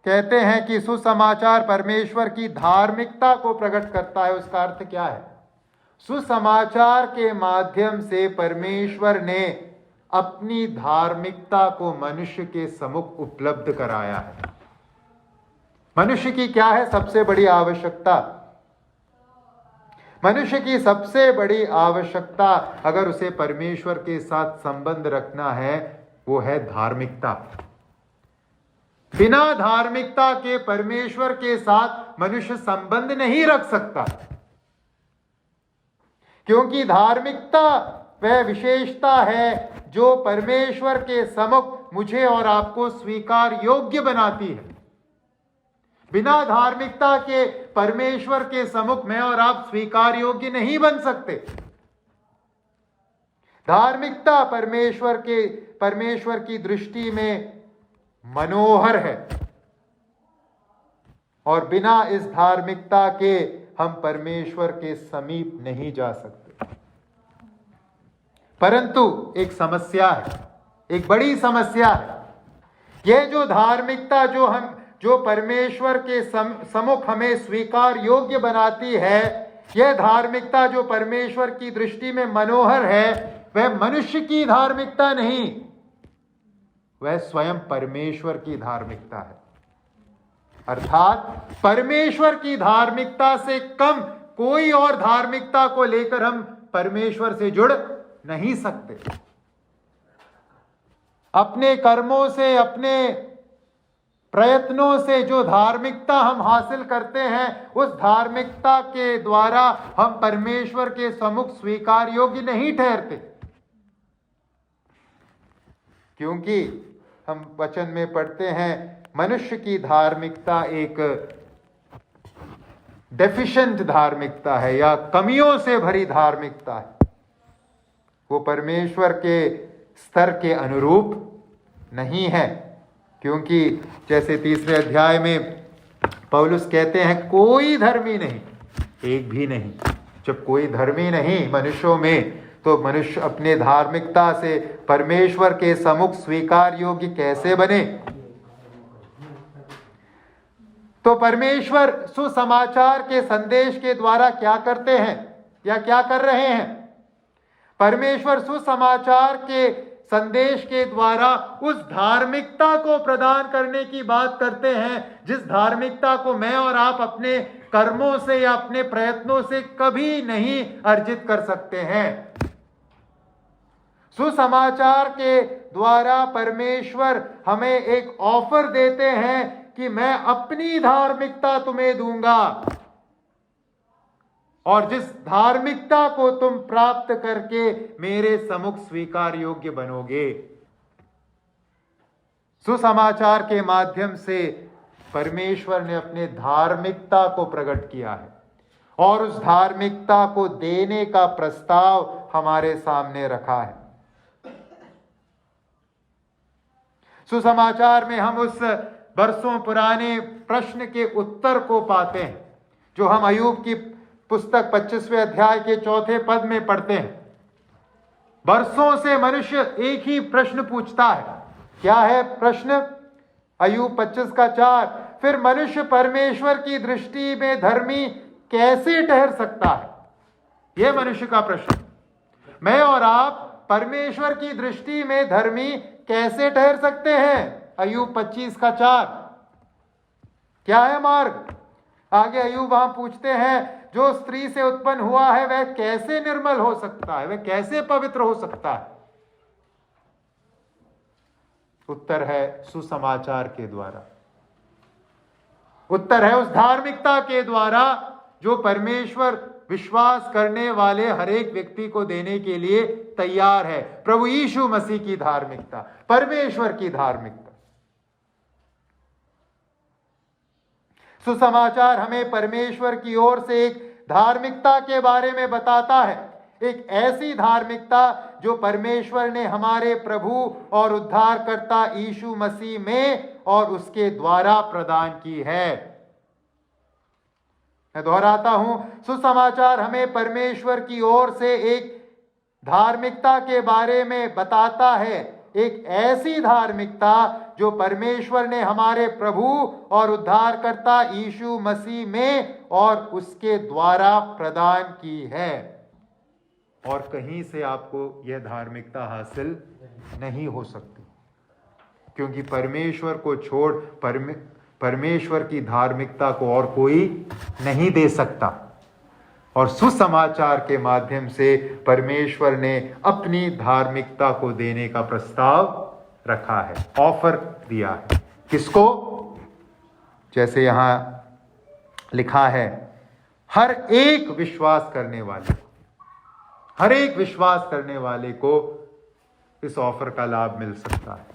कहते हैं कि सुसमाचार परमेश्वर की धार्मिकता को प्रकट करता है, उसका अर्थ क्या है? सुसमाचार के माध्यम से परमेश्वर ने अपनी धार्मिकता को मनुष्य के सम्मुख उपलब्ध कराया है। मनुष्य की क्या है सबसे बड़ी आवश्यकता? मनुष्य की सबसे बड़ी आवश्यकता, अगर उसे परमेश्वर के साथ संबंध रखना है, वो है धार्मिकता। बिना धार्मिकता के परमेश्वर के साथ मनुष्य संबंध नहीं रख सकता, क्योंकि धार्मिकता वह विशेषता है जो परमेश्वर के सम्मुख मुझे और आपको स्वीकार योग्य बनाती है। बिना धार्मिकता के परमेश्वर के सम्मुख मैं और आप स्वीकार योग्य नहीं बन सकते। धार्मिकता परमेश्वर की दृष्टि में मनोहर है, और बिना इस धार्मिकता के हम परमेश्वर के समीप नहीं जा सकते। परंतु एक समस्या है, एक बड़ी समस्या है। यह जो धार्मिकता जो परमेश्वर के सम्मुख हमें स्वीकार योग्य बनाती है, यह धार्मिकता जो परमेश्वर की दृष्टि में मनोहर है, वह मनुष्य की धार्मिकता नहीं, वह स्वयं परमेश्वर की धार्मिकता है। अर्थात परमेश्वर की धार्मिकता से कम कोई और धार्मिकता को लेकर हम परमेश्वर से जुड़ नहीं सकते। अपने कर्मों से, अपने प्रयत्नों से जो धार्मिकता हम हासिल करते हैं, उस धार्मिकता के द्वारा हम परमेश्वर के सम्मुख स्वीकार योग्य नहीं ठहरते, क्योंकि हम वचन में पढ़ते हैं मनुष्य की धार्मिकता एक डेफिशिएंट धार्मिकता है या कमियों से भरी धार्मिकता है। वो परमेश्वर के स्तर के अनुरूप नहीं है, क्योंकि जैसे 3 अध्याय में पौलुस कहते हैं कोई धर्मी नहीं, एक भी नहीं। जब कोई धर्मी नहीं मनुष्यों में, तो मनुष्य अपने धार्मिकता से परमेश्वर के सम्मुख स्वीकार योग्य कैसे बने? तो परमेश्वर सुसमाचार के संदेश के द्वारा क्या करते हैं या क्या कर रहे हैं? परमेश्वर सुसमाचार के संदेश के द्वारा उस धार्मिकता को प्रदान करने की बात करते हैं, जिस धार्मिकता को मैं और आप अपने कर्मों से या अपने प्रयत्नों से कभी नहीं अर्जित कर सकते हैं। सुसमाचार के द्वारा परमेश्वर हमें एक ऑफर देते हैं कि मैं अपनी धार्मिकता तुम्हें दूंगा, और जिस धार्मिकता को तुम प्राप्त करके मेरे सम्मुख स्वीकार योग्य बनोगे। सुसमाचार के माध्यम से परमेश्वर ने अपने धार्मिकता को प्रकट किया है, और उस धार्मिकता को देने का प्रस्ताव हमारे सामने रखा है। सुसमाचार में हम उस वर्षों पुराने प्रश्न के उत्तर को पाते हैं, जो हम अय्यूब की पुस्तक 25वें अध्याय के 4 पद में पढ़ते हैं। वर्षों से मनुष्य एक ही प्रश्न पूछता है। क्या है प्रश्न? अय्यूब 25:4, फिर मनुष्य परमेश्वर की दृष्टि में धर्मी कैसे ठहर सकता है? यह मनुष्य का प्रश्न। मैं और आप परमेश्वर की दृष्टि में धर्मी कैसे ठहर सकते हैं? अय्यूब 25:4। क्या है मार्ग? आगे अय्यूब वहां पूछते हैं, जो स्त्री से उत्पन्न हुआ है वह कैसे निर्मल हो सकता है, वह कैसे पवित्र हो सकता है? उत्तर है सुसमाचार के द्वारा। उत्तर है उस धार्मिकता के द्वारा जो परमेश्वर विश्वास करने वाले हर एक व्यक्ति को देने के लिए तैयार है। प्रभु यीशु मसीह की धार्मिकता, परमेश्वर की धार्मिकता। सुसमाचार हमें परमेश्वर की ओर से एक धार्मिकता के बारे में बताता है, एक ऐसी धार्मिकता जो परमेश्वर ने हमारे प्रभु और उद्धारकर्ता यीशु मसीह में और उसके द्वारा प्रदान की है। मैं दोहराता हूं, सुसमाचार हमें परमेश्वर की ओर से एक धार्मिकता के बारे में बताता है, एक ऐसी धार्मिकता जो परमेश्वर ने हमारे प्रभु और उद्धारकर्ता यीशु मसीह में और उसके द्वारा प्रदान की है, और कहीं से आपको यह धार्मिकता हासिल नहीं हो सकती, क्योंकि परमेश्वर को छोड़ परमेश्वर की धार्मिकता को और कोई नहीं दे सकता। और सुसमाचार के माध्यम से परमेश्वर ने अपनी धार्मिकता को देने का प्रस्ताव रखा है, ऑफर दिया है। किसको? जैसे यहां लिखा है, हर एक विश्वास करने वाले, हर एक विश्वास करने वाले को इस ऑफर का लाभ मिल सकता है।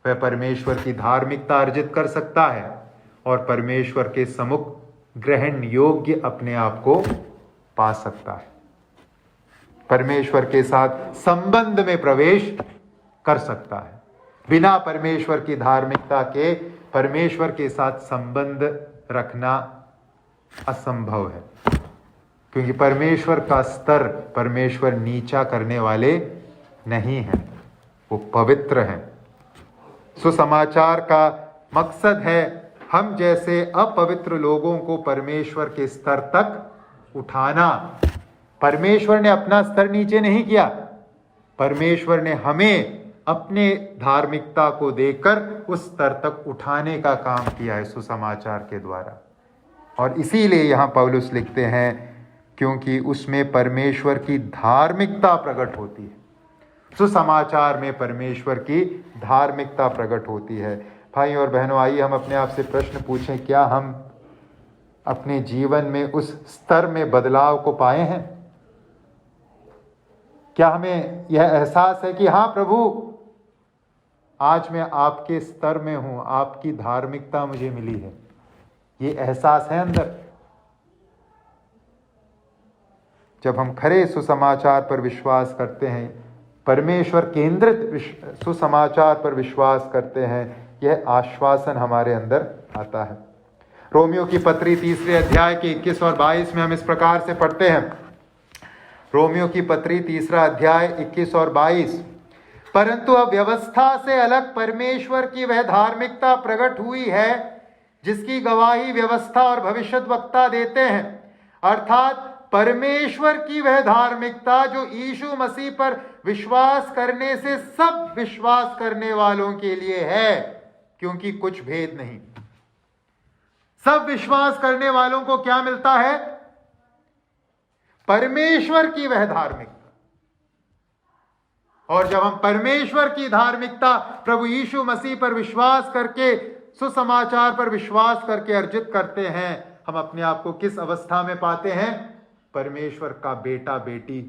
वह परमेश्वर की धार्मिकता अर्जित कर सकता है और परमेश्वर के सम्मुख ग्रहण योग्य अपने आप को पा सकता है, परमेश्वर के साथ संबंध में प्रवेश कर सकता है। बिना परमेश्वर की धार्मिकता के परमेश्वर के साथ संबंध रखना असंभव है। क्योंकि परमेश्वर का स्तर परमेश्वर नीचा करने वाले नहीं हैं, वो पवित्र हैं। सुसमाचार का मकसद है हम जैसे अपवित्र लोगों को परमेश्वर के स्तर तक उठाना। परमेश्वर ने अपना स्तर नीचे नहीं किया, परमेश्वर ने हमें अपने धार्मिकता को देकर उस स्तर तक उठाने का काम किया है सुसमाचार के द्वारा। और इसीलिए यहाँ पौलुस लिखते हैं क्योंकि उसमें परमेश्वर की धार्मिकता प्रकट होती है। सुसमाचार में परमेश्वर की धार्मिकता प्रकट होती है। भाई और बहनों, आइए हम अपने आप से प्रश्न पूछें, क्या हम अपने जीवन में उस स्तर में बदलाव को पाए हैं? क्या हमें यह एहसास है कि हाँ प्रभु, आज मैं आपके स्तर में हूं, आपकी धार्मिकता मुझे मिली है, ये एहसास है अंदर? जब हम खरे सुसमाचार पर विश्वास करते हैं, परमेश्वर केंद्रित सुसमाचार पर विश्वास करते हैं, यह आश्वासन हमारे अंदर आता है। रोमियो की पत्री 3 अध्याय के 21 और 22 में हम इस प्रकार से पढ़ते हैं। रोमियो की पत्री 3 अध्याय 21 और 22, परंतु अब व्यवस्था से अलग परमेश्वर की वह धार्मिकता प्रकट हुई है जिसकी गवाही व्यवस्था और भविष्यद्वक्ता देते हैं, अर्थात परमेश्वर की वह धार्मिकता जो यीशु मसीह पर विश्वास करने से सब विश्वास करने वालों के लिए है, क्योंकि कुछ भेद नहीं। सब विश्वास करने वालों को क्या मिलता है? परमेश्वर की वह धार्मिकता। और जब हम परमेश्वर की धार्मिकता प्रभु यीशु मसीह पर विश्वास करके, सुसमाचार पर विश्वास करके अर्जित करते हैं, हम अपने आप को किस अवस्था में पाते हैं? परमेश्वर का बेटा बेटी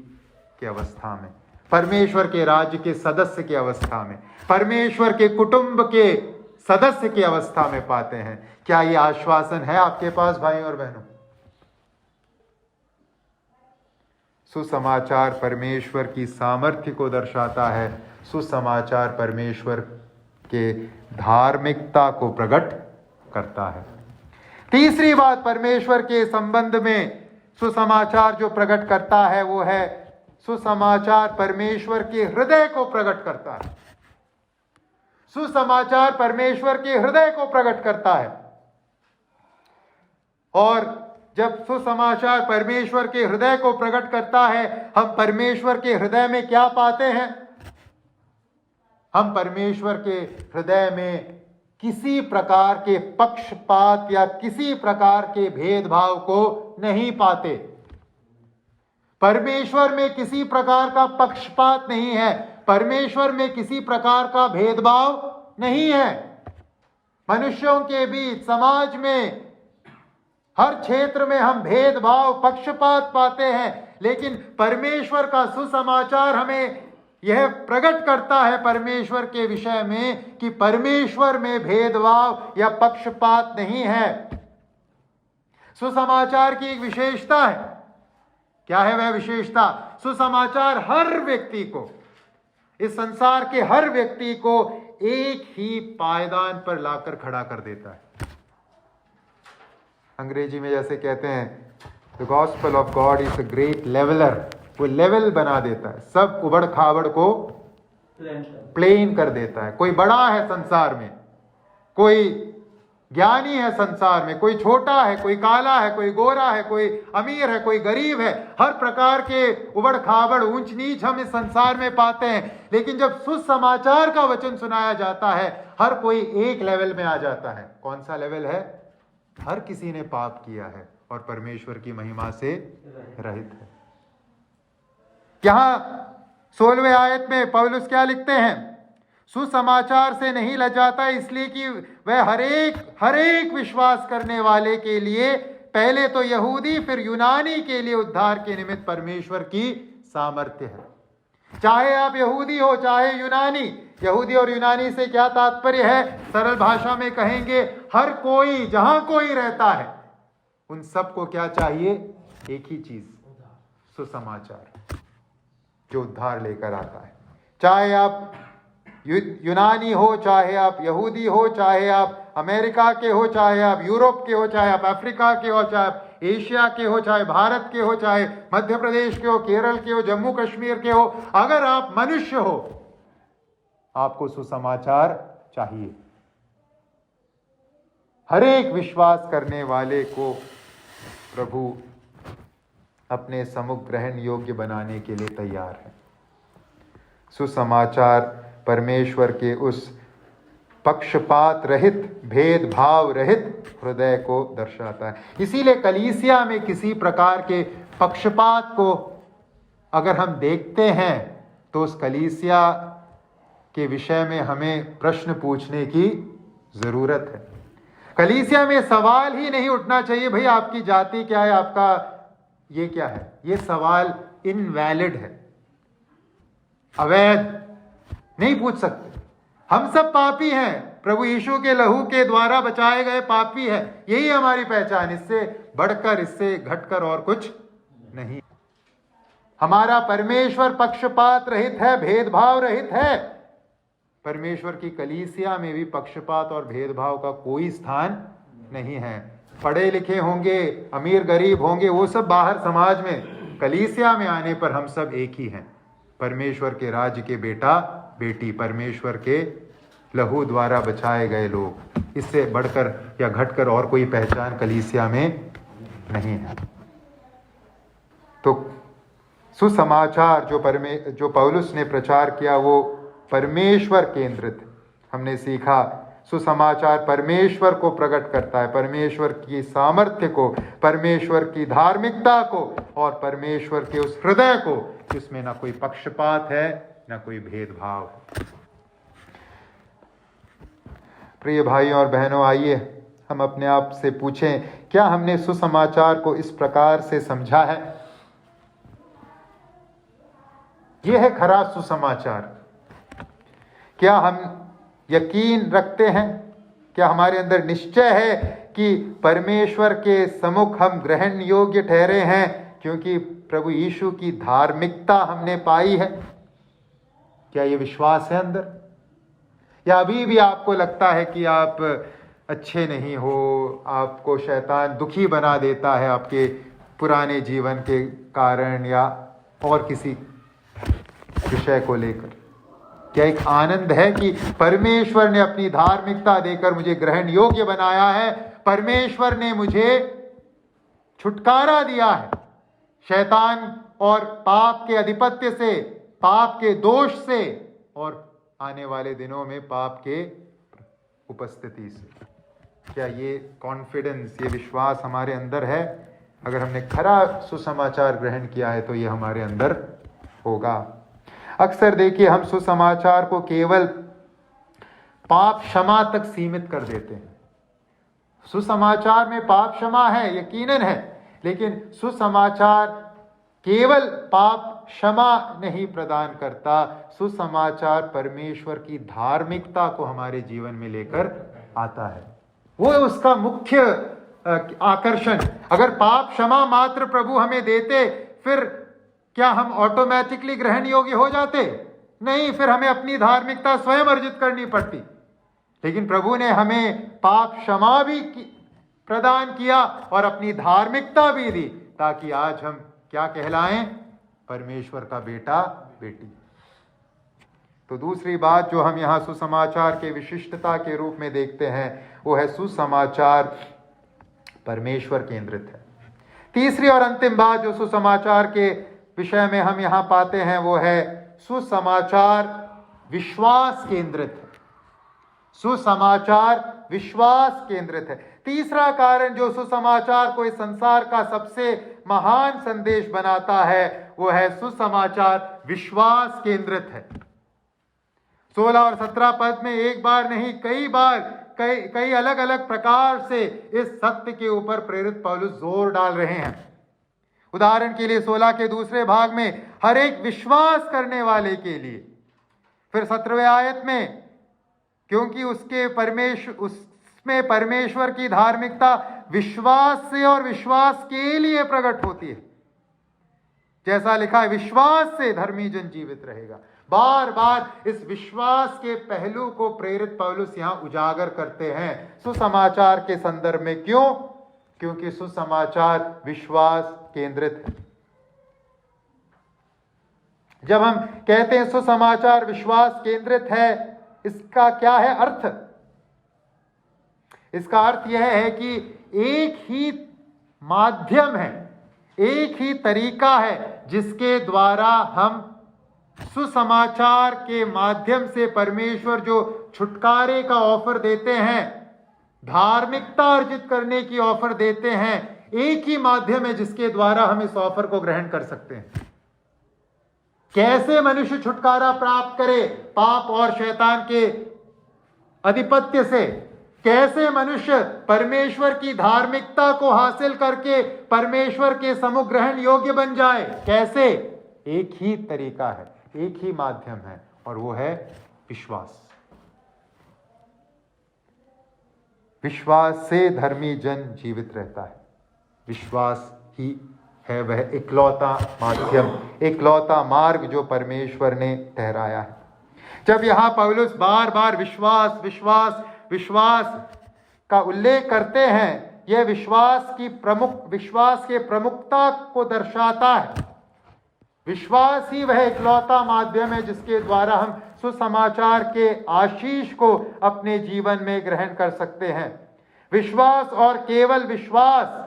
की अवस्था में, परमेश्वर के राज्य के सदस्य की अवस्था में, परमेश्वर के कुटुंब के सदस्य की अवस्था में पाते हैं। क्या यह आश्वासन है आपके पास भाई और बहनों? सुसमाचार परमेश्वर की सामर्थ्य को दर्शाता है। सुसमाचार परमेश्वर के धार्मिकता को प्रकट करता है। तीसरी बात परमेश्वर के संबंध में सुसमाचार जो प्रकट करता है वो है, सुसमाचार परमेश्वर के हृदय को प्रकट करता है। सुसमाचार परमेश्वर के हृदय को प्रकट करता है। और जब सुसमाचार परमेश्वर के हृदय को प्रकट करता है, हम परमेश्वर के हृदय में क्या पाते हैं? हम परमेश्वर के हृदय में किसी प्रकार के पक्षपात या किसी प्रकार के भेदभाव को नहीं पाते। परमेश्वर में किसी प्रकार का पक्षपात नहीं है, परमेश्वर में किसी प्रकार का भेदभाव नहीं है। मनुष्यों के बीच, समाज में, हर क्षेत्र में हम भेदभाव, पक्षपात पाते हैं, लेकिन परमेश्वर का सुसमाचार हमें यह प्रकट करता है परमेश्वर के विषय में कि परमेश्वर में भेदभाव या पक्षपात नहीं है। सुसमाचार की एक विशेषता है। क्या है वह विशेषता? सुसमाचार हर व्यक्ति को, इस संसार के हर व्यक्ति को एक ही पायदान पर लाकर खड़ा कर देता है। अंग्रेजी में जैसे कहते हैं, the gospel of God is a great leveller. वो लेवल बना देता है, सब उबड़ खाबड़ को प्लेन कर देता है। कोई बड़ा है संसार में, कोई ज्ञानी है संसार में, कोई छोटा है, कोई काला है, कोई गोरा है, कोई अमीर है, कोई गरीब है। हर प्रकार के उबड़ खाबड़, ऊंच नीच हम इस संसार में पाते हैं। लेकिन जब सुसमाचार का वचन सुनाया जाता है, हर कोई एक लेवल में आ जाता है। कौन सा लेवल है? हर किसी ने पाप किया है और परमेश्वर की महिमा से रहित है। यहां 16वें आयत में पौलुस क्या लिखते हैं? सुसमाचार से नहीं लजाता, इसलिए कि वह हर एक विश्वास करने वाले के लिए, पहले तो यहूदी फिर यूनानी के लिए उद्धार के निमित्त परमेश्वर की सामर्थ्य है। चाहे आप यहूदी हो चाहे यूनानी। यहूदी और यूनानी से क्या तात्पर्य है? सरल भाषा में कहेंगे, हर कोई, जहां कोई रहता है, उन सबको क्या चाहिए? एक ही चीज, सुसमाचार जो उद्धार लेकर आता है। चाहे आप यूनानी हो, चाहे आप यहूदी हो, चाहे आप अमेरिका के हो, चाहे आप यूरोप के हो, चाहे आप अफ्रीका के हो, चाहे आप एशिया के हो, चाहे भारत के हो, चाहे मध्य प्रदेश के हो, केरल के हो, जम्मू कश्मीर के हो, अगर आप मनुष्य हो, आपको सुसमाचार चाहिए। हर एक विश्वास करने वाले को प्रभु अपने सम्मुख ग्रहण योग्य बनाने के लिए तैयार है। सुसमाचार परमेश्वर के उस पक्षपात रहित, भेदभाव रहित हृदय को दर्शाता है। इसीलिए कलीसिया में किसी प्रकार के पक्षपात को अगर हम देखते हैं तो उस कलीसिया के विषय में हमें प्रश्न पूछने की जरूरत है। कलीसिया में सवाल ही नहीं उठना चाहिए, भाई आपकी जाति क्या है, आपका ये क्या है। ये सवाल इनवैलिड है, अवैध, नहीं पूछ सकते। हम सब पापी हैं, प्रभु यीशु के लहू के द्वारा बचाए गए पापी हैं, यही हमारी पहचान। इससे बढ़कर, इससे घटकर और कुछ नहीं। हमारा परमेश्वर पक्षपात रहित है, भेदभाव रहित है। परमेश्वर की कलीसिया में भी पक्षपात और भेदभाव का कोई स्थान नहीं है। पढ़े लिखे होंगे, अमीर गरीब होंगे, वो सब बाहर समाज में, कलीसिया में आने पर हम सब एक ही हैं। परमेश्वर के राज्य के बेटा बेटी, परमेश्वर के लहू द्वारा बचाए गए लोग। इससे बढ़कर या घटकर और कोई पहचान कलीसिया में नहीं है। तो सुसमाचार जो पौलुस ने प्रचार किया वो परमेश्वर केंद्रित। हमने सीखा सुसमाचार परमेश्वर को प्रकट करता है, परमेश्वर की सामर्थ्य को, परमेश्वर की धार्मिकता को और परमेश्वर के उस हृदय को जिसमें ना कोई पक्षपात है, ना कोई भेदभाव है। प्रिय भाइयों और बहनों, आइए हम अपने आप से पूछें, क्या हमने सुसमाचार को इस प्रकार से समझा है? यह है खरा सुसमाचार। क्या हम यकीन रखते हैं, क्या हमारे अंदर निश्चय है कि परमेश्वर के सम्मुख हम ग्रहण योग्य ठहरे हैं क्योंकि प्रभु यीशु की धार्मिकता हमने पाई है? क्या ये विश्वास है अंदर? या अभी भी आपको लगता है कि आप अच्छे नहीं हो, आपको शैतान दुखी बना देता है आपके पुराने जीवन के कारण या और किसी विषय को लेकर? क्या एक आनंद है कि परमेश्वर ने अपनी धार्मिकता देकर मुझे ग्रहण योग्य बनाया है, परमेश्वर ने मुझे छुटकारा दिया है शैतान और पाप के अधिपत्य से, पाप के दोष से और आने वाले दिनों में पाप के उपस्थिति से? क्या ये कॉन्फिडेंस, ये विश्वास हमारे अंदर है? अगर हमने खरा सुसमाचार ग्रहण किया है तो ये हमारे अंदर होगा। अक्सर देखिए हम सुसमाचार को केवल पाप क्षमा तक सीमित कर देते हैं। सुसमाचार में पाप क्षमा है, यकीनन है, लेकिन सुसमाचार केवल पाप क्षमा नहीं प्रदान करता। सुसमाचार परमेश्वर की धार्मिकता को हमारे जीवन में लेकर आता है, वो है उसका मुख्य आकर्षण। अगर पाप क्षमा मात्र प्रभु हमें देते, फिर क्या हम ऑटोमेटिकली ग्रहण योग्य हो जाते? नहीं, फिर हमें अपनी धार्मिकता स्वयं अर्जित करनी पड़ती। लेकिन प्रभु ने हमें पाप क्षमा भी प्रदान किया और अपनी धार्मिकता भी दी, ताकि आज हम क्या कहलाएं? परमेश्वर का बेटा बेटी। तो दूसरी बात जो हम यहाँ सुसमाचार के विशिष्टता के रूप में देखते हैं वो है सुसमाचार परमेश्वर केंद्रित है। तीसरी और अंतिम बात जो सुसमाचार के विषय में हम यहाँ पाते हैं वो है सुसमाचार विश्वास केंद्रित है। सुसमाचार विश्वास केंद्रित है। तीसरा कारण जो सुसमाचार को इस संसार का सबसे महान संदेश बनाता है वो है सुसमाचार विश्वास केंद्रित है। 16 और 17 पद में एक बार नहीं कई बार कई अलग अलग प्रकार से इस सत्य के ऊपर प्रेरित पौलुस जोर डाल रहे हैं। उदाहरण के लिए 16 के दूसरे भाग में हर एक विश्वास करने वाले के लिए, फिर 17वें आयत में क्योंकि उसमें परमेश्वर की धार्मिकता विश्वास से और विश्वास के लिए प्रकट होती है। जैसा लिखा है, विश्वास से धर्मी जन जीवित रहेगा। बार बार इस विश्वास के पहलू को प्रेरित पौलुस यहां उजागर करते हैं सुसमाचार के संदर्भ में। क्यों? क्योंकि सुसमाचार विश्वास केंद्रित है। जब हम कहते हैं सुसमाचार विश्वास केंद्रित है, इसका क्या है अर्थ? इसका अर्थ यह है कि एक ही माध्यम है, एक ही तरीका है जिसके द्वारा हम सुसमाचार के माध्यम से परमेश्वर जो छुटकारे का ऑफर देते हैं, धार्मिकता अर्जित करने की ऑफर देते हैं, एक ही माध्यम है जिसके द्वारा हम इस ऑफर को ग्रहण कर सकते हैं। कैसे मनुष्य छुटकारा प्राप्त करे पाप और शैतान के अधिपत्य से? कैसे मनुष्य परमेश्वर की धार्मिकता को हासिल करके परमेश्वर के समुख ग्रहण योग्य बन जाए? कैसे? एक ही तरीका है, एक ही माध्यम है, और वो है विश्वास। विश्वास से धर्मी जन जीवित रहता है। विश्वास ही है वह इकलौता माध्यम, इकलौता मार्ग जो परमेश्वर ने ठहराया है। जब यहां पौलुस बार बार विश्वास विश्वास विश्वास का उल्लेख करते हैं, यह विश्वास के प्रमुखता को दर्शाता है। विश्वास ही वह इकलौता माध्यम है जिसके द्वारा हम सुसमाचार के आशीष को अपने जीवन में ग्रहण कर सकते हैं। विश्वास और केवल विश्वास,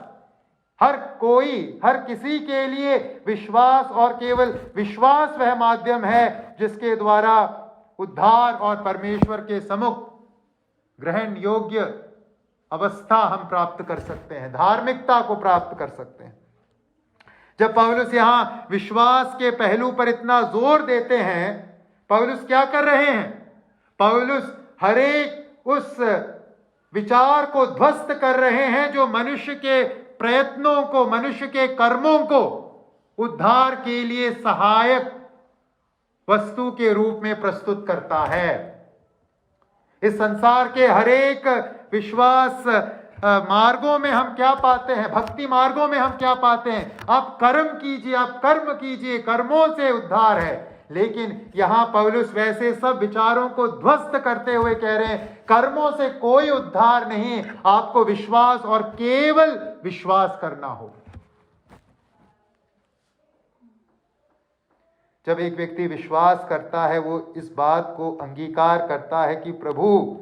हर किसी के लिए विश्वास और केवल विश्वास वह माध्यम है जिसके द्वारा उद्धार और परमेश्वर के समुख ग्रहण योग्य अवस्था हम प्राप्त कर सकते हैं, धार्मिकता को प्राप्त कर सकते हैं। जब पौलुस यहां विश्वास के पहलू पर इतना जोर देते हैं, पौलुस क्या कर रहे हैं? पौलुस हरेक उस विचार को ध्वस्त कर रहे हैं जो मनुष्य के प्रयत्नों को, मनुष्य के कर्मों को उद्धार के लिए सहायक वस्तु के रूप में प्रस्तुत करता है। इस संसार के हरेक विश्वास मार्गों में हम क्या पाते हैं? भक्ति मार्गों में हम क्या पाते हैं? आप कर्म कीजिए, आप कर्म कीजिए, कर्मों से उद्धार है। लेकिन यहां पौलुस वैसे सब विचारों को ध्वस्त करते हुए कह रहे हैं, कर्मों से कोई उद्धार नहीं, आपको विश्वास और केवल विश्वास करना होगा। जब एक व्यक्ति विश्वास करता है, वो इस बात को अंगीकार करता है कि प्रभु,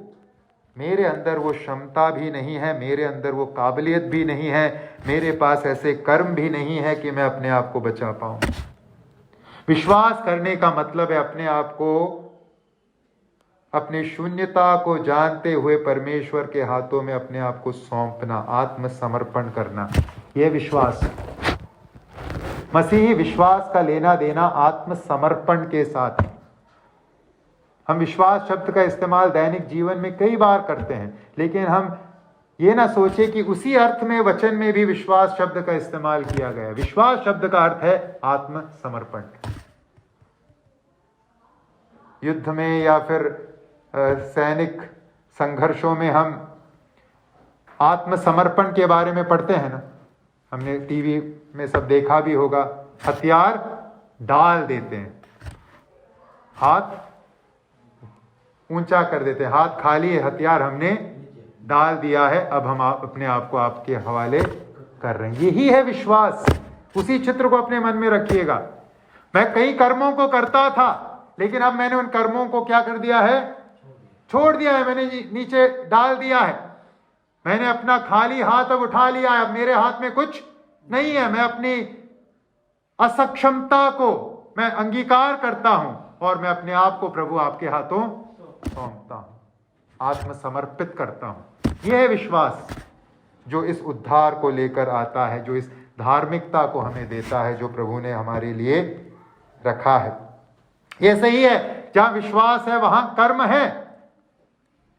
मेरे अंदर वो क्षमता भी नहीं है, मेरे अंदर वो काबिलियत भी नहीं है, मेरे पास ऐसे कर्म भी नहीं है कि मैं अपने आप को बचा पाऊं। विश्वास करने का मतलब है अपने आप को, अपनी शून्यता को जानते हुए परमेश्वर के हाथों में अपने आप को सौंपना, आत्मसमर्पण करना। यह विश्वास, मसीही विश्वास का लेना देना आत्मसमर्पण के साथ है। हम विश्वास शब्द का इस्तेमाल दैनिक जीवन में कई बार करते हैं, लेकिन हम ये ना सोचे कि उसी अर्थ में वचन में भी विश्वास शब्द का इस्तेमाल किया गया है। विश्वास शब्द का अर्थ है आत्मसमर्पण। युद्ध में या फिर सैनिक संघर्षों में हम आत्मसमर्पण के बारे में पढ़ते हैं ना, हमने टीवी में सब देखा भी होगा। हथियार डाल देते हैं, हाथ ऊंचा कर देते हैं, हाथ खाली है, हथियार हमने डाल दिया है, अब हम अपने आप को आपके हवाले कर रहे हैं। यही है विश्वास। उसी चित्र को अपने मन में रखिएगा। मैं कई कर्मों को करता था, लेकिन अब मैंने उन कर्मों को क्या कर दिया है? छोड़ दिया है, मैंने नीचे डाल दिया है। मैंने अपना खाली हाथ अब उठा लिया है, अब मेरे हाथ में कुछ नहीं है। मैं अपनी असक्षमता को मैं अंगीकार करता हूं और मैं अपने आप को प्रभु आपके हाथों सौंपता हूं, आत्मसमर्पित करता हूं। यह है विश्वास जो इस उद्धार को लेकर आता है, जो इस धार्मिकता को हमें देता है, जो प्रभु ने हमारे लिए रखा है। यह सही है, जहां विश्वास है वहां कर्म है।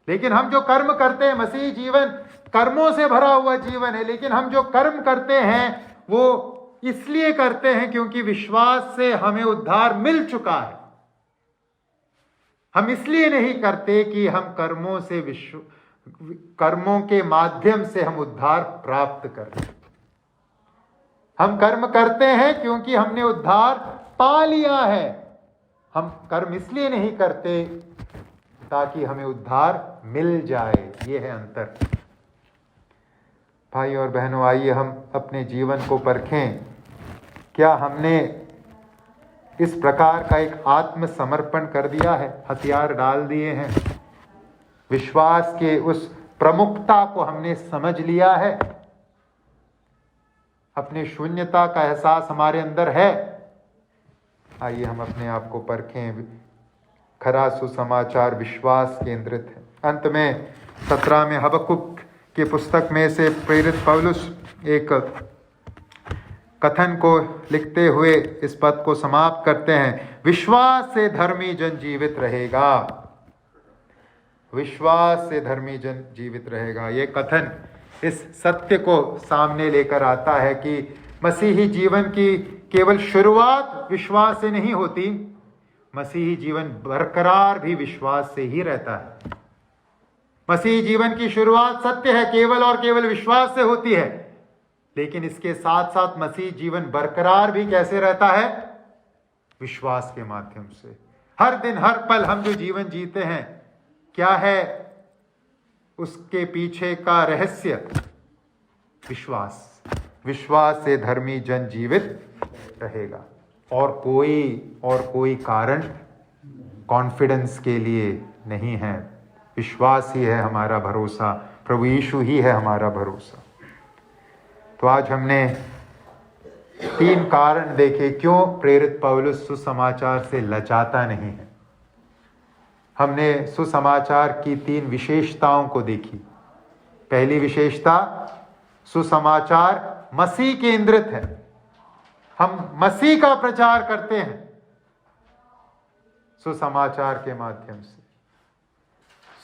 लेकिन हम जो कर्म करते हैं, मसीही जीवन कर्मों से भरा हुआ जीवन है, लेकिन हम जो कर्म करते हैं वो इसलिए करते हैं क्योंकि विश्वास से हमें उद्धार मिल चुका है। हम इसलिए नहीं करते कि हम कर्मों के माध्यम से हम उद्धार प्राप्त करें। हम कर्म करते हैं क्योंकि हमने उद्धार पा लिया है। हम कर्म इसलिए नहीं करते ताकि हमें उद्धार मिल जाए। ये है अंतर। भाई और बहनों, आइए हम अपने जीवन को परखें। क्या हमने इस प्रकार का एक आत्मसमर्पण कर दिया है, हथियार डाल दिए हैं, विश्वास के उस प्रमुखता को हमने समझ लिया है, अपने शून्यता का एहसास हमारे अंदर है? आइए हम अपने आप को परखें। खरा सुसमाचार विश्वास केंद्रित है। अंत में 17 में हबक्कुक की पुस्तक में से प्रेरित पौलुस एक कथन को लिखते हुए इस पद को समाप्त करते हैं, विश्वास से धर्मी जन जीवित रहेगा। विश्वास से धर्मी जन जीवित रहेगा। ये कथन इस सत्य को सामने लेकर आता है कि मसीही जीवन की केवल शुरुआत विश्वास से नहीं होती, मसीही जीवन बरकरार भी विश्वास से ही रहता है। मसीही जीवन की शुरुआत सत्य है केवल और केवल विश्वास से होती है, लेकिन इसके साथ साथ मसीही जीवन बरकरार भी कैसे रहता है? विश्वास के माध्यम से। हर दिन हर पल हम जो जीवन जीते हैं, क्या है उसके पीछे का रहस्य? विश्वास। विश्वास से धर्मी जन जीवित रहेगा। और कोई कारण कॉन्फिडेंस के लिए नहीं है। विश्वास ही है हमारा भरोसा, प्रभु यीशु ही है हमारा भरोसा। तो आज हमने 3 कारण देखे क्यों प्रेरित पौलुस सुसमाचार से लजाता नहीं है। हमने सुसमाचार की 3 विशेषताओं को देखी। पहली विशेषता, सुसमाचार मसीह केंद्रित है। हम मसीह का प्रचार करते हैं सुसमाचार के माध्यम से।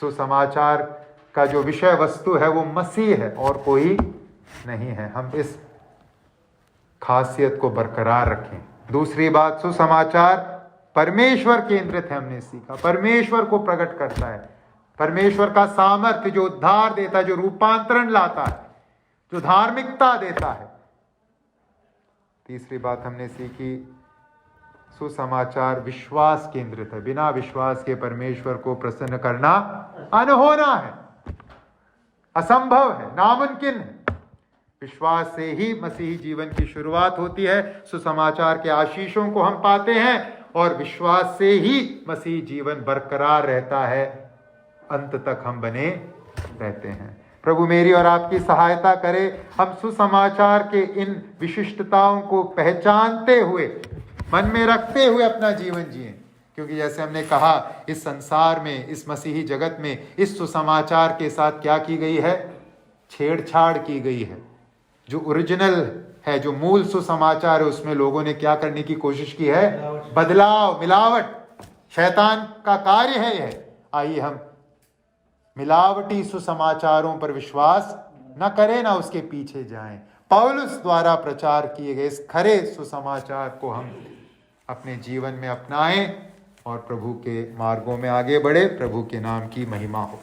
सुसमाचार का जो विषय वस्तु है वो मसीह है और कोई नहीं है। हम इस खासियत को बरकरार रखें। दूसरी बात, सुसमाचार परमेश्वर केंद्रित है। हमने सीखा परमेश्वर को प्रकट करता है, परमेश्वर का सामर्थ्य जो उद्धार देता है, जो रूपांतरण लाता है, जो धार्मिकता देता है। तीसरी बात हमने सीखी, सुसमाचार विश्वास केंद्रित है। बिना विश्वास के परमेश्वर को प्रसन्न करना अनहोना है, असंभव है, नामुमकिन है। विश्वास से ही मसीही जीवन की शुरुआत होती है। सुसमाचार के आशीषों को हम पाते हैं और विश्वास से ही मसीही जीवन बरकरार रहता है, अंत तक हम बने रहते हैं। प्रभु मेरी और आपकी सहायता करे, हम सुसमाचार के इन विशिष्टताओं को पहचानते हुए, मन में रखते हुए अपना जीवन जिएं। क्योंकि जैसे हमने कहा, इस संसार में, इस मसीही जगत में इस सुसमाचार के साथ क्या की गई है? छेड़छाड़ की गई है। जो ओरिजिनल है, जो मूल सुसमाचार है, उसमें लोगों ने क्या करने की कोशिश की है? बदलाव, मिलावट। शैतान का कार्य है यह। आइए हम मिलावटी सुसमाचारों पर विश्वास न करें, ना उसके पीछे जाएं। पौलुस द्वारा प्रचार किए गए इस खरे सुसमाचार को हम अपने जीवन में अपनाएं और प्रभु के मार्गों में आगे बढ़े। प्रभु के नाम की महिमा हो।